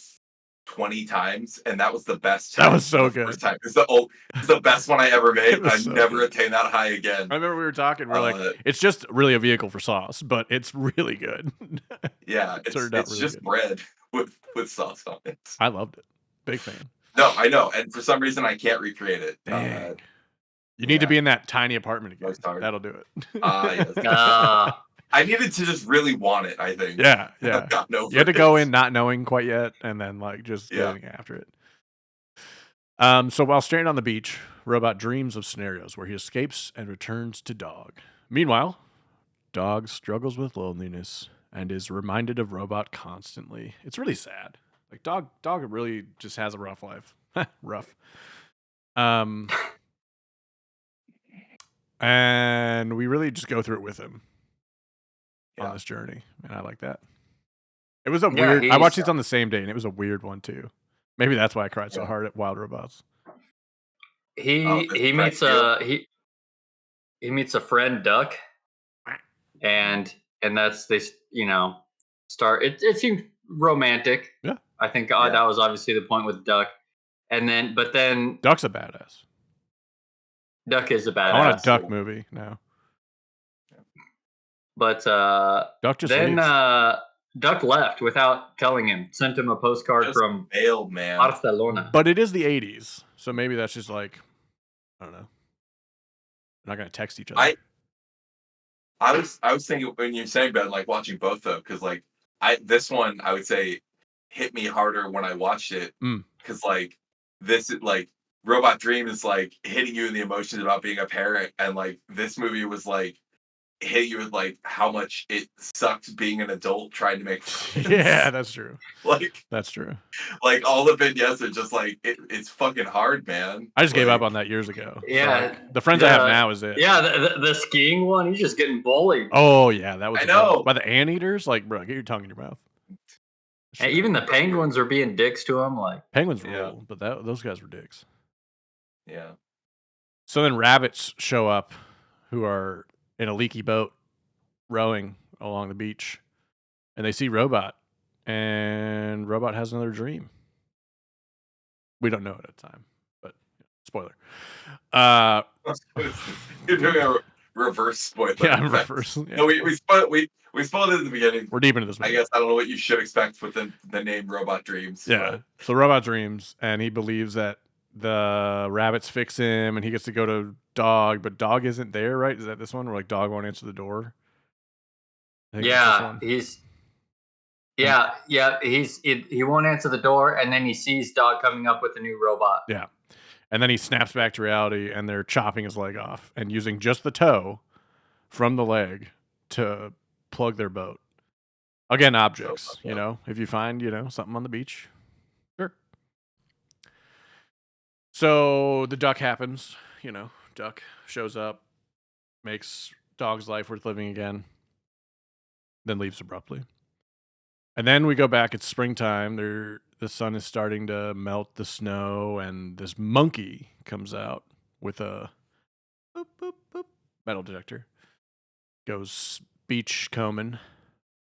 Speaker 2: 20 times, and that was the best
Speaker 1: That
Speaker 2: time.
Speaker 1: was so
Speaker 2: the
Speaker 1: good.
Speaker 2: First time. It's the best one I ever made.
Speaker 1: It was
Speaker 2: I
Speaker 1: so
Speaker 2: never
Speaker 1: good.
Speaker 2: attained that high again.
Speaker 1: I remember we were talking. We're like,
Speaker 2: Uh,
Speaker 1: it's just really a vehicle for sauce, but it's really good.
Speaker 2: Yeah,
Speaker 1: It turned out
Speaker 2: it's
Speaker 1: really
Speaker 2: just
Speaker 1: good.
Speaker 2: bread with sauce on it.
Speaker 1: I loved it. Big fan.
Speaker 2: No, I know, and for some reason I can't recreate it.
Speaker 1: Dang. You need to
Speaker 2: yeah.
Speaker 1: be in that tiny apartment again.
Speaker 2: Most hard.
Speaker 1: That'll do it.
Speaker 2: Yes. I needed to just really want it, I think.
Speaker 1: Yeah,
Speaker 2: I've
Speaker 1: yeah.
Speaker 2: gotten over
Speaker 1: You had to go
Speaker 2: it.
Speaker 1: in not knowing quite yet, and then like just
Speaker 2: Yeah.
Speaker 1: getting after it. So while stranded on the beach, Robot dreams of scenarios where he escapes and returns to Dog. Meanwhile, Dog struggles with loneliness and is reminded of Robot constantly. It's really sad. Like Dog really just has a rough life. Rough. And we really just go through it with him on
Speaker 2: Yeah.
Speaker 1: this journey, and I like that. It was a
Speaker 3: Yeah,
Speaker 1: weird. I watched
Speaker 3: he's-
Speaker 1: these on the same day, and it was a weird one too. Maybe that's why I cried so
Speaker 2: Yeah.
Speaker 1: hard at Wild Robots.
Speaker 3: He
Speaker 2: this
Speaker 3: he
Speaker 2: Brett
Speaker 3: meets
Speaker 2: Field.
Speaker 3: he meets a friend Duck, and that's start. It seemed romantic.
Speaker 1: Yeah.
Speaker 3: I think
Speaker 2: Yeah.
Speaker 3: that was obviously the point with Duck, and then
Speaker 1: Duck's a badass.
Speaker 3: Duck is a
Speaker 1: I want a
Speaker 3: badass.
Speaker 1: Duck movie now.
Speaker 3: But
Speaker 1: Duck just
Speaker 3: then
Speaker 1: leaves.
Speaker 3: Duck left without telling him. Sent him a postcard
Speaker 2: Just
Speaker 3: from
Speaker 2: failed, man.
Speaker 3: Barcelona.
Speaker 1: But it is the '80s, so maybe that's just like I don't know. We're not gonna text each other.
Speaker 2: I was thinking when you're saying Ben, like watching both though, because like this one I would say hit me harder when I watched it, because like this like Robot Dream is like hitting you in the emotions about being a parent, and like this movie was like hit you with like how much it sucks being an adult trying to make friends.
Speaker 1: Yeah, that's true.
Speaker 2: Like
Speaker 1: That's true.
Speaker 2: like all the vignettes are just like it's fucking hard, man.
Speaker 1: I just gave up
Speaker 2: Like,
Speaker 1: on that years ago. So,
Speaker 3: Yeah,
Speaker 1: like, the friends I have
Speaker 3: the-
Speaker 1: now is it.
Speaker 3: Yeah, the skiing one. He's just getting bullied.
Speaker 1: Oh yeah, that was
Speaker 2: I
Speaker 1: a bad one.
Speaker 2: know.
Speaker 1: By the anteaters. Like, bro, get your tongue in your mouth.
Speaker 3: And even the penguins are being dicks to him. Like,
Speaker 1: penguins
Speaker 2: Yeah.
Speaker 1: rule, but those guys were dicks.
Speaker 2: yeah.
Speaker 1: So then rabbits show up, who are in a leaky boat, rowing along the beach, and they see Robot, and Robot has another dream. We don't know it at the time, but spoiler.
Speaker 2: You're doing a reverse spoiler.
Speaker 1: Yeah, I'm
Speaker 2: effect.
Speaker 1: reverse. Yeah.
Speaker 2: No, we spoiled it at the beginning.
Speaker 1: We're deep into this
Speaker 2: I
Speaker 1: movie.
Speaker 2: guess I don't know what you should expect with the name Robot Dreams.
Speaker 1: Yeah. So Robot dreams, and he believes that the rabbits fix him, and he gets to go to Dog, but Dog isn't there, right? Is that this one where like Dog won't answer the door? I think that's this
Speaker 3: yeah,
Speaker 1: one.
Speaker 3: he won't answer the door, and then he sees Dog coming up with a new robot.
Speaker 1: Yeah. And then he snaps back to reality, and they're chopping his leg off and using just the toe from the leg to plug their boat. Again, objects,
Speaker 2: Yeah.
Speaker 1: if you find, something on the beach. Sure. So the duck happens, Duck shows up, makes Dog's life worth living again, then leaves abruptly. And then we go back, it's springtime, the sun is starting to melt the snow, and this monkey comes out with a boop, boop, boop, metal detector, goes beach combing,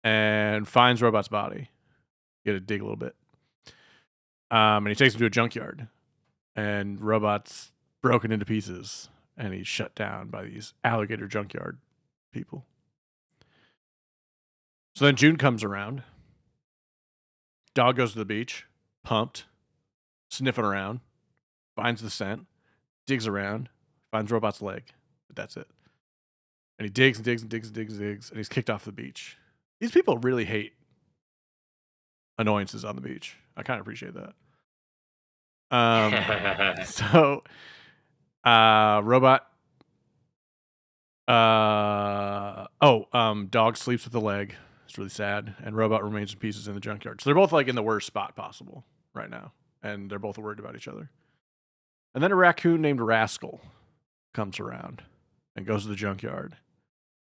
Speaker 1: and finds Robot's body. You gotta dig a little bit. And he takes him to a junkyard, and Robot's broken into pieces, and he's shut down by these alligator junkyard people. So then June comes around. Dog goes to the beach, pumped, sniffing around, finds the scent, digs around, finds Robot's leg. But that's it. And he digs and digs and digs and digs and digs, and he's kicked off the beach. These people really hate annoyances on the beach. I kind of appreciate that. So, Robot. Dog sleeps with a leg. It's really sad. And Robot remains in pieces in the junkyard. So they're both like in the worst spot possible right now. And they're both worried about each other. And then a raccoon named Rascal comes around and goes to the junkyard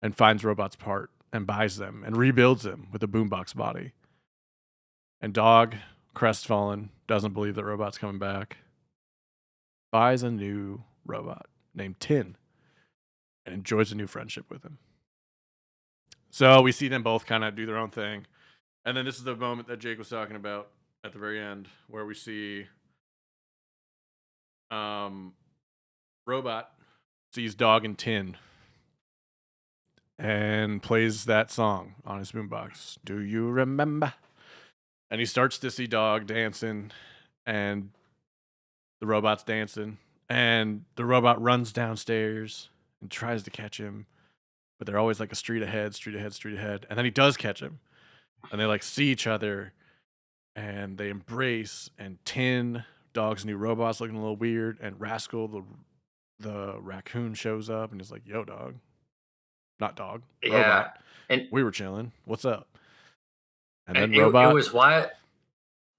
Speaker 1: and finds Robot's part and buys them and rebuilds them with a boombox body. And Dog, crestfallen, doesn't believe that Robot's coming back, buys a new robot named Tin and enjoys a new friendship with him. So we see them both kind of do their own thing. And then this is the moment that Jake was talking about at the very end, where we see Robot sees Dog and Tin and plays that song on his boombox. Do you remember? And he starts to see Dog dancing, and the robot's dancing, and the robot runs downstairs and tries to catch him, but they're always like a street ahead, and then he does catch him, and they like see each other, and they embrace, and Tin, Dog's new robot's looking a little weird, and Rascal, the raccoon, shows up and is like, "Yo, Dog." Not Dog.
Speaker 3: Yeah.
Speaker 1: Robot.
Speaker 3: And
Speaker 1: We were chilling. What's up? And then
Speaker 3: and it
Speaker 1: Robot.
Speaker 3: was wild.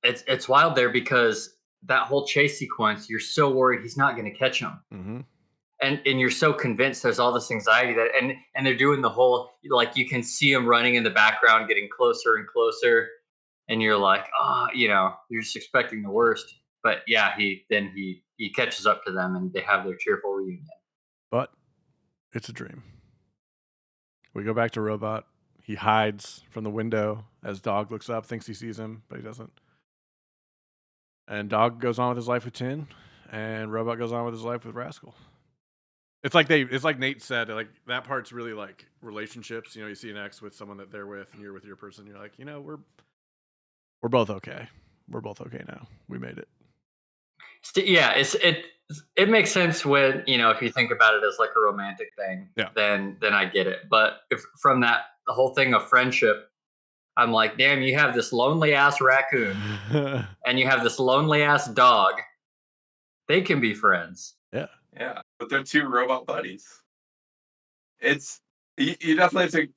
Speaker 3: It's wild there because that whole chase sequence, you're so worried he's not going to catch him.
Speaker 1: Mhm.
Speaker 3: And you're so convinced there's all this anxiety that and they're doing the whole, like, you can see him running in the background getting closer and closer, and you're like, you're just expecting the worst. But yeah, he catches up to them and they have their cheerful reunion.
Speaker 1: But it's a dream. We go back to Robot. He hides from the window as Dog looks up, thinks he sees him, but he doesn't. And Dog goes on with his life with Tin, and Robot goes on with his life with Rascal. It's like Nate said, like that part's really like relationships. You see an ex with someone that they're with, and you're with your person. You're like, we're both okay. We're both okay now. We made it.
Speaker 3: Yeah, it makes sense when if you think about it as like a romantic thing.
Speaker 1: Yeah.
Speaker 3: Then I get it. But if from the whole thing of friendship, I'm like, damn, you have this lonely ass raccoon and you have this lonely ass dog. They can be friends.
Speaker 2: Yeah, but they're two robot buddies. It's you definitely have to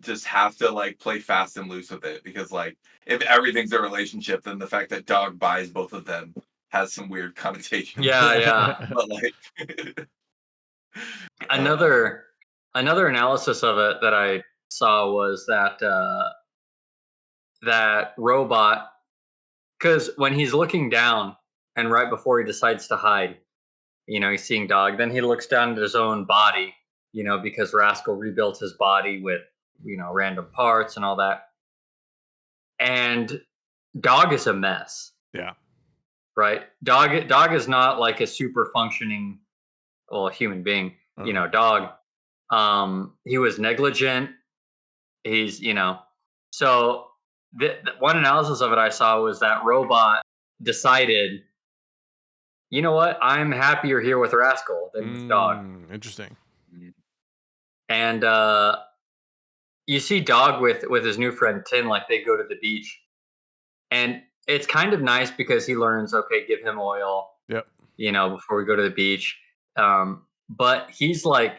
Speaker 2: just have to like play fast and loose with it, because like if everything's a relationship, then the fact that Dog buys both of them has some weird connotation.
Speaker 3: Yeah.
Speaker 2: But like
Speaker 3: Another analysis of it that I saw was that Robot, because when he's looking down and right before he decides to hide, he's seeing Dog. Then he looks down at his own body, because Rascal rebuilt his body with, random parts and all that. And Dog is a mess.
Speaker 1: Yeah.
Speaker 3: Right? Dog is not like a super functioning, human being. Dog, he was negligent. He's, so the one analysis of it I saw was that Robot decided, you know what? I'm happier here with Rascal than with Dog.
Speaker 1: Interesting.
Speaker 3: And you see Dog with his new friend Tin, like they go to the beach. And it's kind of nice because he learns, okay, give him oil.
Speaker 1: Yep.
Speaker 3: Before we go to the beach. But he's like,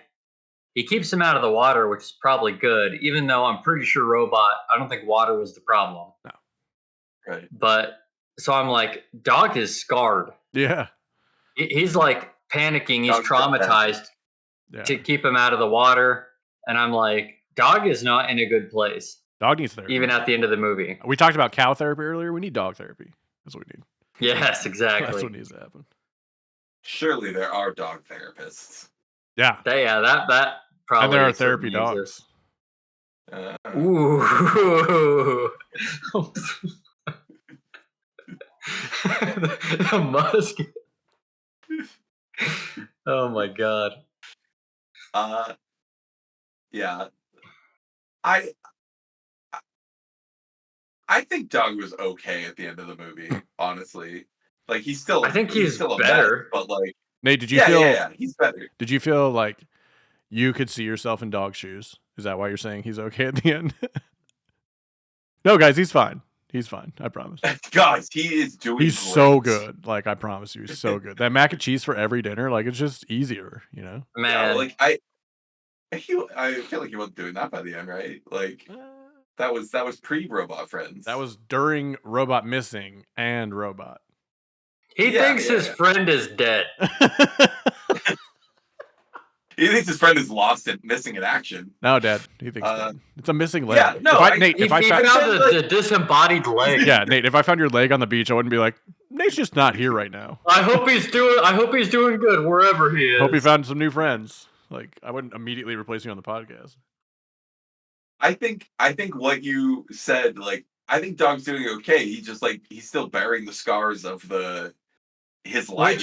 Speaker 3: he keeps him out of the water, which is probably good, even though I'm pretty sure Robot, I don't think water was the problem.
Speaker 1: No.
Speaker 2: Right.
Speaker 3: But so I'm like, Dog is scarred.
Speaker 1: Yeah.
Speaker 3: He's like panicking. He's
Speaker 2: Dog's
Speaker 3: traumatized to keep him out of the water. And I'm like, Dog is not in a good place.
Speaker 1: Dog needs therapy.
Speaker 3: Even at the end of the movie.
Speaker 1: We talked about cow therapy earlier. We need dog therapy. That's what we need.
Speaker 3: Yes, exactly.
Speaker 1: That's what needs to happen.
Speaker 2: Surely there are dog therapists.
Speaker 1: Yeah.
Speaker 3: That probably.
Speaker 1: And there are therapy dogs.
Speaker 3: Ooh. The musk. Oh my god.
Speaker 2: Yeah. I think Dog was okay at the end of the movie, honestly. Like he's still
Speaker 3: I think he's
Speaker 2: still
Speaker 3: better.
Speaker 2: a mess, but like
Speaker 1: Nate, did you feel
Speaker 2: yeah, he's better.
Speaker 1: Did you feel like You could see yourself in dog shoes. Is that why you're saying he's okay at the end? No, guys, he's fine. He's fine. I promise.
Speaker 2: Guys, he is doing
Speaker 1: He's so
Speaker 2: great.
Speaker 1: good. Like, I promise you, he's so good. That mac and cheese for every dinner, like, it's just easier, you know?
Speaker 2: Yeah,
Speaker 3: Man,
Speaker 2: like I feel like he wasn't doing that by the end, right? Like that was pre-Robot Friends.
Speaker 1: That was during Robot Missing and Robot.
Speaker 3: he
Speaker 2: Yeah,
Speaker 3: thinks
Speaker 2: yeah,
Speaker 3: his
Speaker 2: yeah.
Speaker 3: friend is dead.
Speaker 2: He thinks his friend is lost and missing in action.
Speaker 1: No, Dad. He thinks that. It's a missing leg.
Speaker 2: Yeah, no,
Speaker 1: Nate,
Speaker 3: He
Speaker 1: if I
Speaker 3: found
Speaker 1: found,
Speaker 3: the disembodied leg.
Speaker 1: yeah, Nate, if I found your leg on the beach, I wouldn't be like, Nate's just not here right now.
Speaker 3: I hope he's doing good wherever he is.
Speaker 1: Hope he found some new friends. Like, I wouldn't immediately replace you on the podcast.
Speaker 2: I think what you said, like, I think Dog's doing okay. He just like he's still bearing the scars of his life.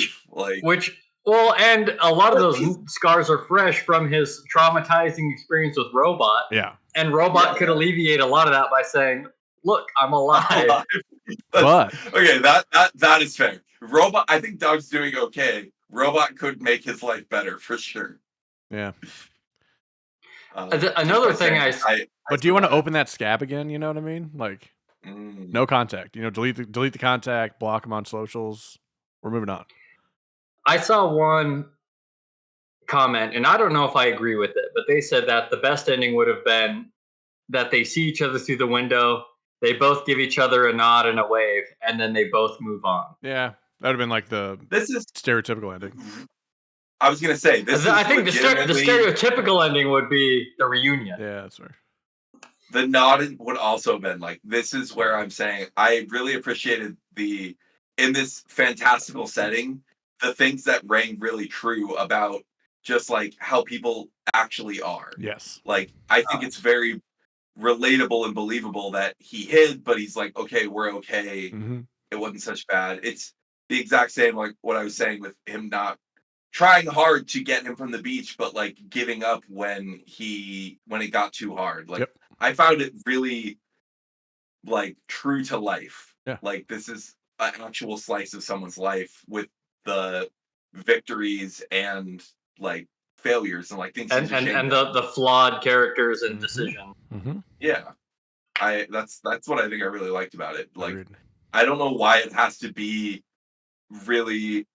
Speaker 3: And a lot of
Speaker 2: But
Speaker 3: those
Speaker 2: he's-
Speaker 3: scars are fresh from his traumatizing experience with Robot.
Speaker 1: Yeah.
Speaker 3: And Robot
Speaker 2: Yeah,
Speaker 3: could
Speaker 2: yeah.
Speaker 3: alleviate a lot of that by saying, "Look, I'm alive."
Speaker 1: But
Speaker 2: Okay, that is fair. Robot, I think Dog's doing okay. Robot could make his life better for sure.
Speaker 1: yeah.
Speaker 3: Another
Speaker 2: just by
Speaker 3: thing
Speaker 2: saying,
Speaker 1: But do you want to open that scab again? You know what I mean? Like,
Speaker 2: Mm.
Speaker 1: no contact. You know, delete the contact, block him on socials. We're moving on.
Speaker 3: I saw one comment, and I don't know if I agree with it, but they said that the best ending would have been that they see each other through the window, they both give each other a nod and a wave, and then they both move on.
Speaker 1: Yeah. That would have been like the
Speaker 2: This is.
Speaker 1: stereotypical ending.
Speaker 2: I was gonna say this.
Speaker 3: I
Speaker 2: is
Speaker 3: think the
Speaker 2: legitimately-
Speaker 3: stereotypical ending would be the reunion.
Speaker 1: Yeah, that's fair.
Speaker 2: The nod would also have been like, this is where I'm saying I really appreciated in this fantastical setting, the things that rang really true about just like how people actually are.
Speaker 1: Yes.
Speaker 2: Like, I think it's very relatable and believable that he hid, but he's like, okay, we're okay.
Speaker 1: Mm-hmm.
Speaker 2: It wasn't such bad. It's the exact same like what I was saying with him not trying hard to get him from the beach, but like giving up when it got too hard. Like,
Speaker 1: Yep.
Speaker 2: I found it really like true to life.
Speaker 1: Yeah.
Speaker 2: Like, this is an actual slice of someone's life with the victories and like failures and like things he's ashamed
Speaker 3: And
Speaker 2: of.
Speaker 3: the flawed characters and
Speaker 1: Mhm.
Speaker 3: decisions.
Speaker 1: Mm-hmm.
Speaker 2: Yeah. That's what I think I really liked about it. Like,
Speaker 1: Agreed.
Speaker 2: I don't know why it has to be really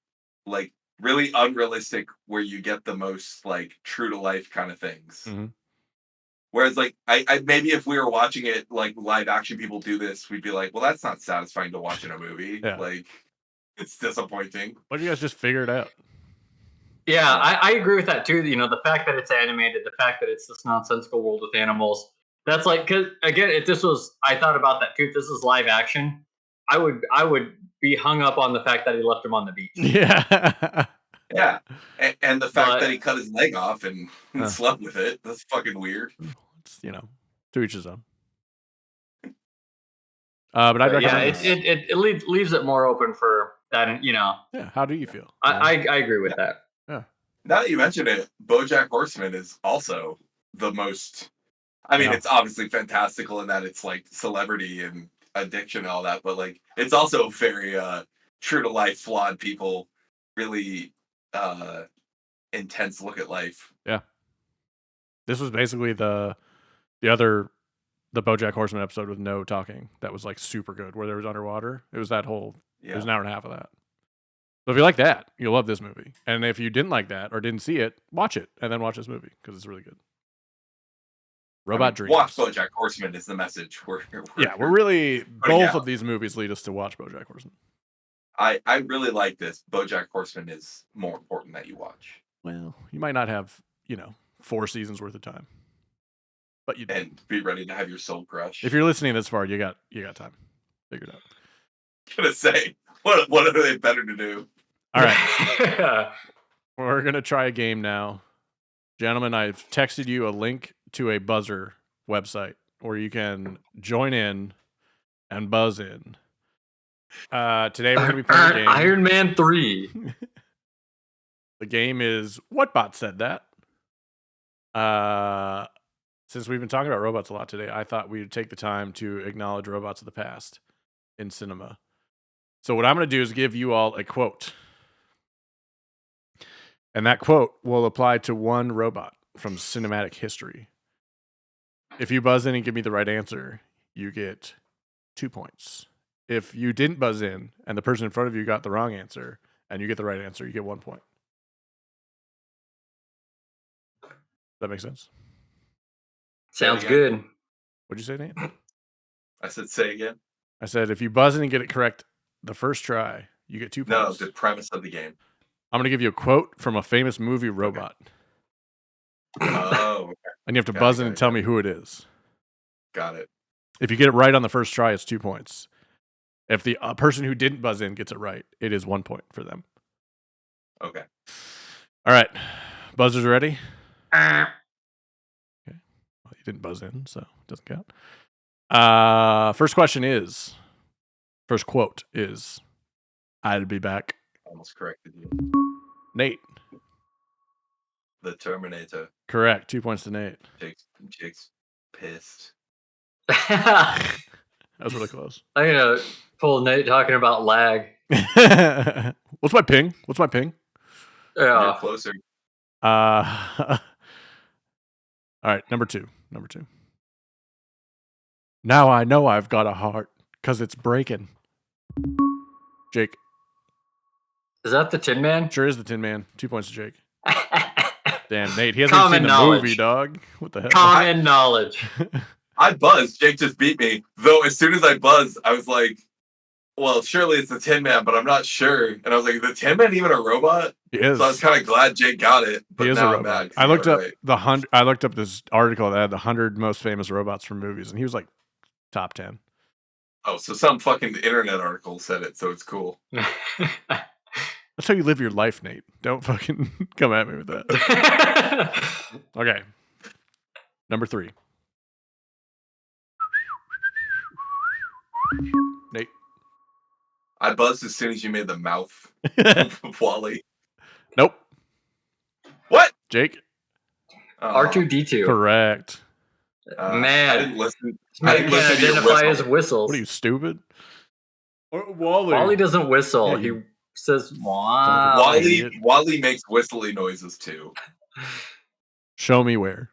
Speaker 2: unrealistic where you get the most like true to life kind of things.
Speaker 1: Mhm.
Speaker 2: Whereas like I maybe if we were watching it like live action people do this, we'd be like, well, that's not satisfying to watch in a movie.
Speaker 1: Yeah.
Speaker 2: Like, it's disappointing.
Speaker 1: Why don't you guys just figure it out?
Speaker 3: Yeah, I agree with that too. You know, the fact that it's animated, the fact that it's this nonsensical world with animals. That's like, because again, I thought about that too. If this is live action, I would be hung up on the fact that he left him on the beach.
Speaker 1: Yeah.
Speaker 2: Yeah. And the fact
Speaker 3: But-
Speaker 2: that he cut his leg off and slept with it, that's fucking weird.
Speaker 1: It's, to each his own. But I'd
Speaker 3: But yeah,
Speaker 1: recommend this.
Speaker 3: it leaves it more open for that. And
Speaker 1: Yeah. How do you feel?
Speaker 3: I agree with that.
Speaker 2: Now that you mention it, BoJack Horseman is also the most. I mean,
Speaker 1: Yeah.
Speaker 2: it's obviously fantastical in that it's like celebrity and addiction and all that, but like it's also very true to life, flawed people, really intense look at life.
Speaker 1: This was basically the BoJack Horseman episode with no talking. That was like super good, where there was underwater. It was that whole. It was
Speaker 2: Yeah.
Speaker 1: an hour and a half of that. So if you like that, you'll love this movie. And if you didn't like that or didn't see it, watch it and then watch this movie because it's really good. Robot Dreams.
Speaker 2: Watch BoJack Horseman is the message. We're
Speaker 1: really both
Speaker 2: out.
Speaker 1: of these movies lead us to watch BoJack Horseman.
Speaker 2: I really like this. BoJack Horseman is more important that you watch.
Speaker 1: Well, you might not have 4 seasons worth of time, but you do.
Speaker 2: And be ready to have your soul crush.
Speaker 1: If you're listening this far, you got time. Figure it out.
Speaker 2: gonna say, what are they better to do?
Speaker 1: All right. We're going to try a game now. Gentlemen, I've texted you a link to a buzzer website where you can join in and buzz in. Today we're going to be playing a game.
Speaker 3: Iron Man 3.
Speaker 1: The game is What Bot Said That? Since we've been talking about robots a lot today, I thought we'd take the time to acknowledge robots of the past in cinema. So what I'm going to do is give you all a quote. And that quote will apply to one robot from cinematic history. If you buzz in and give me the right answer, you get 2 points. If you didn't buzz in and the person in front of you got the wrong answer and you get the right answer, you get 1 point. Does that make sense?
Speaker 3: Sounds
Speaker 2: again.
Speaker 3: good.
Speaker 1: What'd you say, Nate?
Speaker 2: I said, say again.
Speaker 1: I said if you buzz in and get it correct the first try, you get 2
Speaker 2: No,
Speaker 1: points.
Speaker 2: the premise of the game.
Speaker 1: I'm going to give you a quote from a famous movie, Robot.
Speaker 2: Oh, okay.
Speaker 1: And you have to
Speaker 2: Got
Speaker 1: buzz
Speaker 2: it,
Speaker 1: in
Speaker 2: got
Speaker 1: and
Speaker 2: it,
Speaker 1: tell
Speaker 2: got
Speaker 1: me who it is.
Speaker 2: Got it.
Speaker 1: If you get it right on the first try, it's 2 points. If the person who didn't buzz in gets it right, it is 1 point for them.
Speaker 2: Okay.
Speaker 1: All right. Buzzers ready?
Speaker 3: Ah.
Speaker 1: Well, you didn't buzz in, so it doesn't count. First quote is, I'd be back.
Speaker 2: Almost corrected you.
Speaker 1: Nate.
Speaker 2: The Terminator.
Speaker 1: Correct. 2 points to Nate.
Speaker 2: Jake's pissed.
Speaker 1: That was really close.
Speaker 3: I'm gonna pull Nate talking about lag.
Speaker 1: What's my ping?
Speaker 2: You're
Speaker 3: Yeah.
Speaker 2: closer.
Speaker 1: All right, number two. Now I know I've got a heart because it's breaking. Jake.
Speaker 3: Is that the Tin Man?
Speaker 1: Sure is the Tin Man. 2 points to Jake. Damn, Nate. He hasn't even
Speaker 3: Common
Speaker 1: seen the
Speaker 3: knowledge.
Speaker 1: movie, dog. What the hell?
Speaker 3: Common knowledge.
Speaker 2: I buzzed. Jake just beat me. Though as soon as I buzzed, I was like, well, surely it's the Tin Man, but I'm not sure. And I was like, the Tin Man even a robot?
Speaker 1: He is.
Speaker 2: So I was kind of glad Jake got it. But
Speaker 1: He is
Speaker 2: now
Speaker 1: a
Speaker 2: I'm
Speaker 1: robot.
Speaker 2: mad 'cause
Speaker 1: I
Speaker 2: he
Speaker 1: looked
Speaker 2: got
Speaker 1: up
Speaker 2: it right.
Speaker 1: I looked up this article that had the 100 most famous robots from movies, and he was like top 10.
Speaker 2: Oh, so some fucking internet article said it, so it's cool.
Speaker 1: That's how you live your life, Nate. Don't fucking come at me with that. Okay. Number 3. Nate.
Speaker 2: I buzzed as soon as you made the mouth Wally.
Speaker 1: Nope.
Speaker 2: What?
Speaker 1: Jake.
Speaker 3: R2D2.
Speaker 1: Correct.
Speaker 3: Man.
Speaker 2: I didn't listen.
Speaker 3: Man
Speaker 2: I didn't
Speaker 3: can't
Speaker 2: listen to your
Speaker 3: identify his
Speaker 2: whistle.
Speaker 3: whistles.
Speaker 1: What are you, stupid? Wally.
Speaker 3: Wally doesn't whistle.
Speaker 1: Yeah,
Speaker 3: he
Speaker 1: you-
Speaker 3: says, wow.
Speaker 1: Wally- idiot.
Speaker 2: Wally makes whistly noises too.
Speaker 1: Show me where.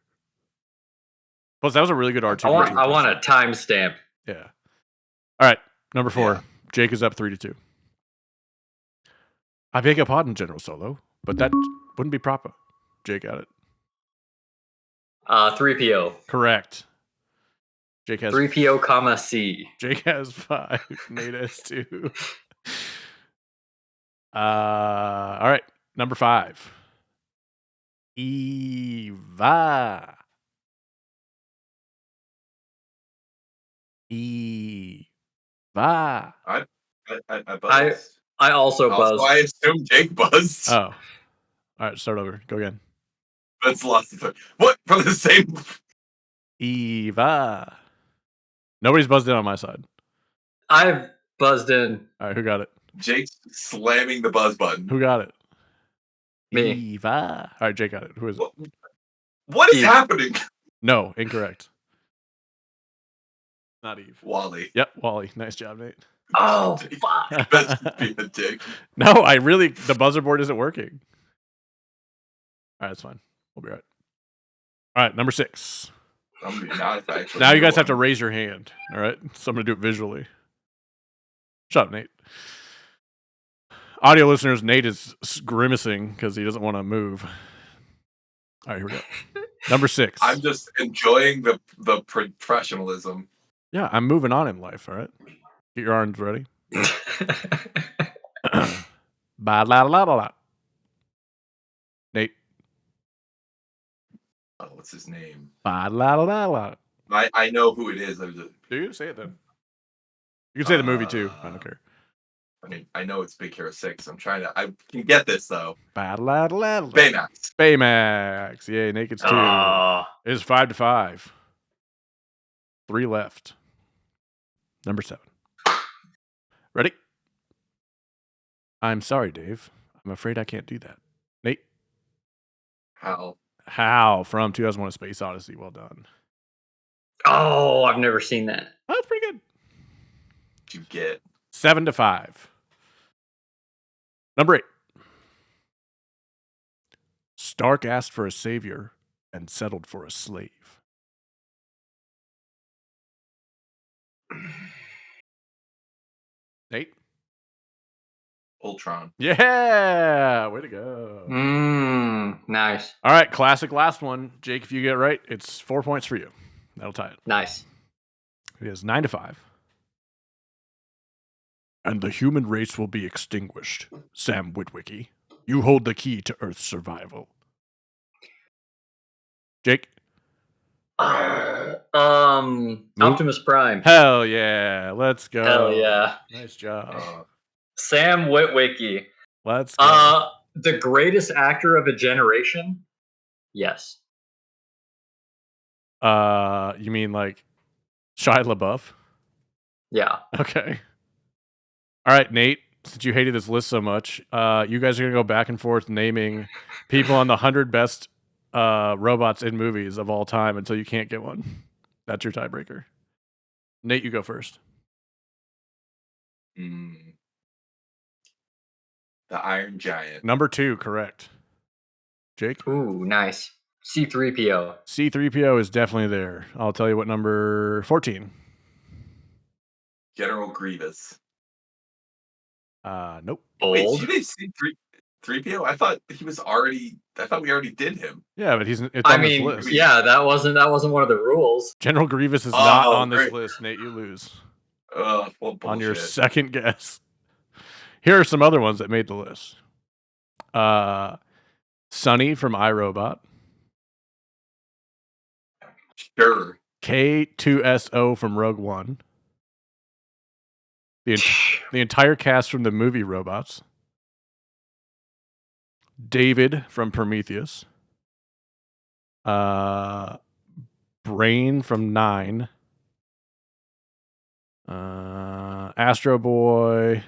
Speaker 1: Plus, that was a really good R2.
Speaker 3: I want a timestamp.
Speaker 1: Yeah. All right. Number 4.
Speaker 2: Yeah.
Speaker 1: Jake is up 3-2. I beg your pardon, General Solo, but that wouldn't be proper. Jake got it.
Speaker 3: 3PO.
Speaker 1: Correct. Jake has
Speaker 3: 3PO, comma C.
Speaker 1: Jake has 5. Nate has 2. All right. Number 5. Eva.
Speaker 2: I buzzed.
Speaker 3: I also buzzed.
Speaker 2: I assume Jake buzzed.
Speaker 1: Oh. All right, start over. Go again.
Speaker 2: That's lost the what for the same.
Speaker 1: Eva. Nobody's buzzed in on my side.
Speaker 3: I've buzzed in.
Speaker 1: All right, who got it?
Speaker 2: Jake's slamming the buzz button.
Speaker 1: Who got it?
Speaker 3: Me.
Speaker 1: Eva. All right, Jake got it. Who is it?
Speaker 2: What is
Speaker 3: Eve.
Speaker 2: happening?
Speaker 1: No, incorrect. Not Eve.
Speaker 2: Wally.
Speaker 1: Yep, Wally. Nice job, Nate.
Speaker 3: Oh, fuck.
Speaker 2: That's being a dick.
Speaker 1: No, the buzzer board isn't working. All right, that's fine. We'll be all right. All right, number 6.
Speaker 2: I'm gonna be mad if I actually
Speaker 1: Now you
Speaker 2: do
Speaker 1: guys have to
Speaker 2: one.
Speaker 1: raise your hand. All right, so I'm gonna do it visually. Shut up, Nate. Audio listeners, Nate is grimacing because he doesn't want to move. All right, here we go. Number 6.
Speaker 2: I'm just enjoying the professionalism.
Speaker 1: Yeah, I'm moving on in life. All right, get your arms ready. Ba-la-la-la-la. Nate.
Speaker 2: Oh, what's his name?
Speaker 1: Ba-la-la-la.
Speaker 2: I know who it is.
Speaker 1: Do you say it then? You can say the movie too. I don't care.
Speaker 2: I mean, I know it's Big Hero 6. I can get this though.
Speaker 1: Ba-la-la-la.
Speaker 2: Baymax.
Speaker 1: Baymax. Yay, Naked's 2.
Speaker 3: Oh.
Speaker 1: It is 5-5. 3 left. Number 7. Ready? I'm sorry, Dave. I'm afraid I can't do that. Nate? Hal from 2001: A Space Odyssey. Well done.
Speaker 3: Oh, I've never seen that.
Speaker 1: Oh, that's pretty good.
Speaker 2: Did you get?
Speaker 1: 7-5. Number 8. Stark asked for a savior, and settled for a slave? Nate?
Speaker 2: Ultron.
Speaker 1: Yeah, way to go.
Speaker 3: Nice.
Speaker 1: All right, classic last one. Jake, if you get it right, it's 4 points for you. That'll tie it.
Speaker 3: Nice.
Speaker 1: It is 9-5. And the human race will be extinguished. Sam Witwicky, you hold the key to Earth's survival. Jake?
Speaker 3: Optimus Prime.
Speaker 1: Hell yeah. Let's go.
Speaker 3: Hell yeah.
Speaker 1: Nice job.
Speaker 3: Sam Witwicky.
Speaker 1: Let's go.
Speaker 3: The greatest actor of a generation? Yes.
Speaker 1: You mean like Shia LaBeouf?
Speaker 3: Yeah.
Speaker 1: Okay. All right, Nate, since you hated this list so much, you guys are going to go back and forth naming people on the 100 best robots in movies of all time until you can't get one. That's your tiebreaker. Nate, you go first.
Speaker 2: The Iron Giant.
Speaker 1: Number 2, correct. Jake?
Speaker 3: Ooh, nice. C-3PO.
Speaker 1: C-3PO is definitely there. I'll tell you what number 14.
Speaker 2: General Grievous.
Speaker 1: Nope.
Speaker 2: Wait,
Speaker 3: Bold.
Speaker 2: you did C-3PO? I thought we already did him.
Speaker 1: Yeah, but it's on this list.
Speaker 3: Yeah, that wasn't one of the rules.
Speaker 1: General Grievous is not on this
Speaker 2: great.
Speaker 1: list, Nate. You lose.
Speaker 2: Well,
Speaker 1: On your
Speaker 2: bullshit.
Speaker 1: second guess. Here are some other ones that made the list. Sonny from iRobot.
Speaker 2: Sure.
Speaker 1: K2SO from Rogue One. The entire cast from the movie Robots. David from Prometheus. Brain from 9. Astro Boy.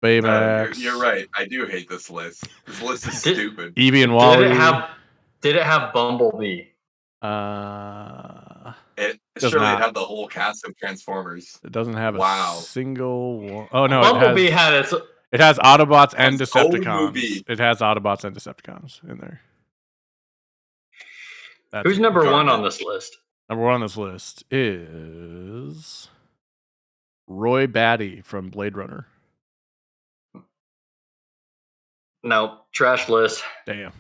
Speaker 1: Baymax.
Speaker 2: You're right. I do hate this list. This list is stupid.
Speaker 1: Evie and Wally.
Speaker 3: Did it have Bumblebee?
Speaker 2: It
Speaker 1: Does
Speaker 2: surely
Speaker 1: not.
Speaker 2: had the whole cast of Transformers.
Speaker 1: It doesn't have
Speaker 2: Wow.
Speaker 1: a single one. Oh no,
Speaker 3: Bumblebee
Speaker 1: it has.
Speaker 3: had its.
Speaker 1: It has Autobots and
Speaker 2: Its own
Speaker 1: Decepticons.
Speaker 2: movie.
Speaker 1: It has Autobots and Decepticons in there. That's
Speaker 3: Who's
Speaker 1: it.
Speaker 3: number one
Speaker 2: garbage.
Speaker 3: on this list?
Speaker 1: Number 1 on this list is Roy Batty from Blade Runner.
Speaker 3: No, trash list.
Speaker 1: Damn.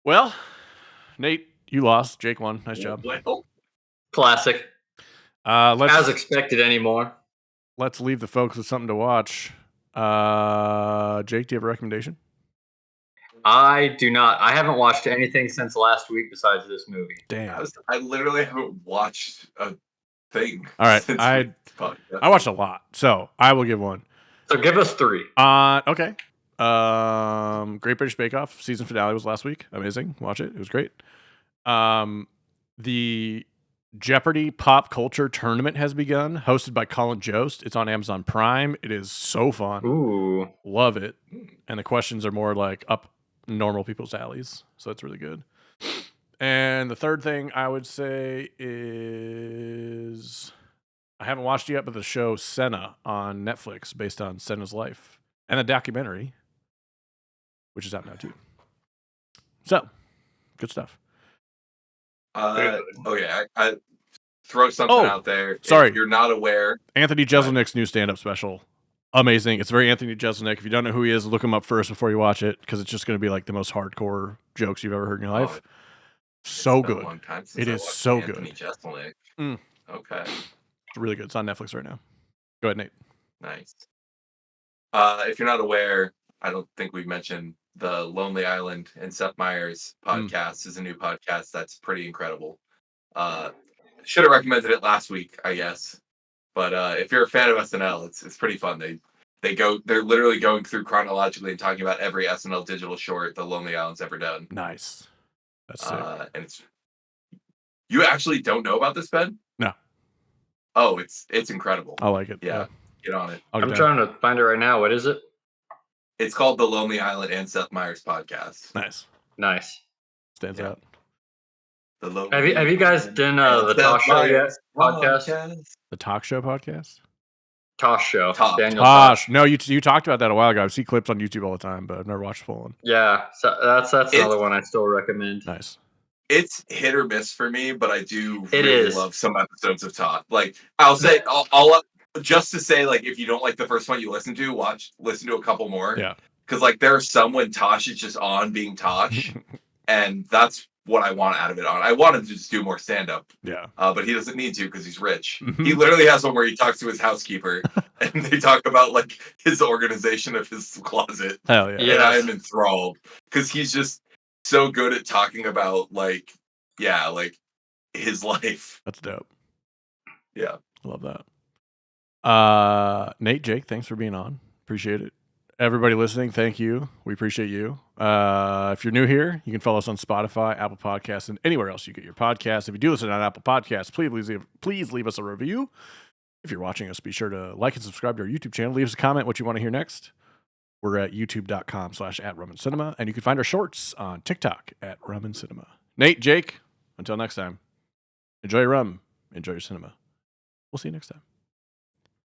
Speaker 1: Well, Nate, you lost. Jake won. Nice job.
Speaker 2: Well,
Speaker 3: Classic. As
Speaker 1: Let's
Speaker 3: expected anymore.
Speaker 1: leave the folks with something to watch. Jake, do you have a recommendation?
Speaker 3: I do not. I haven't watched anything since last week besides this movie.
Speaker 1: Damn.
Speaker 2: I literally haven't watched a thing.
Speaker 1: All right,
Speaker 2: since
Speaker 1: I
Speaker 2: this podcast.
Speaker 1: watched a lot, so I will give one.
Speaker 3: So give us 3.
Speaker 1: Okay. Great British Bake Off season finale was last week. Amazing. Watch it. It was great. The Jeopardy pop culture tournament has begun, hosted by Colin Jost. It's on Amazon Prime. It is so fun.
Speaker 3: Ooh.
Speaker 1: Love it. And the questions are more like up normal people's alleys. So it's really good. And the third thing I would say is I haven't watched it yet, but the show Senna on Netflix based on Senna's life and a documentary, which is out now too. So good stuff.
Speaker 2: Okay, I throw something out there.
Speaker 1: Sorry.
Speaker 2: If you're not aware,
Speaker 1: Anthony Jeselnik's new stand-up special. Amazing. It's very Anthony Jeselnik. If you don't know who he is, look him up first before you watch it, because it's just going to be like the most hardcore jokes you've ever heard in your life. So
Speaker 2: it's been
Speaker 1: good.
Speaker 2: a long time since
Speaker 1: It
Speaker 2: I
Speaker 1: is
Speaker 2: watched
Speaker 1: so
Speaker 2: Anthony
Speaker 1: good.
Speaker 2: Jeselnik.
Speaker 1: Mm.
Speaker 2: Okay,
Speaker 1: It's really good. It's on Netflix right now. Go ahead, Nate.
Speaker 2: nice. If you're not aware, I don't think we've mentioned the Lonely Island and Seth Meyers podcast is a new podcast that's pretty incredible. Should have recommended it last week, I guess. But if you're a fan of SNL, it's pretty fun. They're literally going through chronologically and talking about every SNL digital short the Lonely Island's ever done.
Speaker 1: Nice. That's sick.
Speaker 2: And you actually don't know about this, Ben?
Speaker 1: No.
Speaker 2: Oh, it's incredible.
Speaker 1: I like it.
Speaker 2: Yeah, get on it.
Speaker 3: I'm trying to find it right now. What is it?
Speaker 2: It's called the Lonely Island and Seth Meyers podcast.
Speaker 1: Nice.
Speaker 3: Nice.
Speaker 1: Stands
Speaker 2: Yeah.
Speaker 1: out.
Speaker 2: The Lonely
Speaker 3: Have you guys
Speaker 2: Island
Speaker 3: done
Speaker 2: and
Speaker 3: the
Speaker 2: Seth
Speaker 3: talk show yet?
Speaker 2: Meyers
Speaker 3: Podcast?
Speaker 1: The talk show podcast?
Speaker 3: Tosh show.
Speaker 2: Tosh.
Speaker 3: Daniel
Speaker 1: Tosh.
Speaker 3: Tosh.
Speaker 1: No, you talked about that a while ago. I see clips on YouTube all the time, but I've never watched the full one.
Speaker 3: Yeah, so that's
Speaker 2: It's-
Speaker 3: another one I still recommend.
Speaker 1: Nice.
Speaker 2: It's hit or miss for me, but I do
Speaker 3: It
Speaker 2: really
Speaker 3: is.
Speaker 2: love some episodes of Tosh. Like I'll say, I'll just to say, like if you don't like the first one you listen to a couple more.
Speaker 1: Yeah.
Speaker 2: Because like there are some when Tosh is just on being Tosh, and that's what I want out of it. I want him to just do more stand up.
Speaker 1: Yeah.
Speaker 2: But he doesn't need to because he's rich.
Speaker 1: Mhm.
Speaker 2: He literally has one where he talks to his housekeeper and they talk about like his organization of his closet.
Speaker 1: Hell yeah.
Speaker 3: Yeah.
Speaker 2: And I am enthralled because he's just so good at talking about like his life.
Speaker 1: That's dope.
Speaker 2: Yeah.
Speaker 1: I love that. Nate, Jake, thanks for being on. Appreciate it. Everybody listening, thank you. We appreciate you. If you're new here, you can follow us on Spotify, Apple Podcasts, and anywhere else you get your podcasts. If you do listen on Apple Podcasts, please leave us a review. If you're watching us, be sure to like and subscribe to our YouTube channel. Leave us a comment what you want to hear next. We're at youtube.com/@RumandCinema, and you can find our shorts on TikTok at RumandCinema. Nate, Jake, until next time, enjoy your rum, enjoy your cinema. We'll see you next time.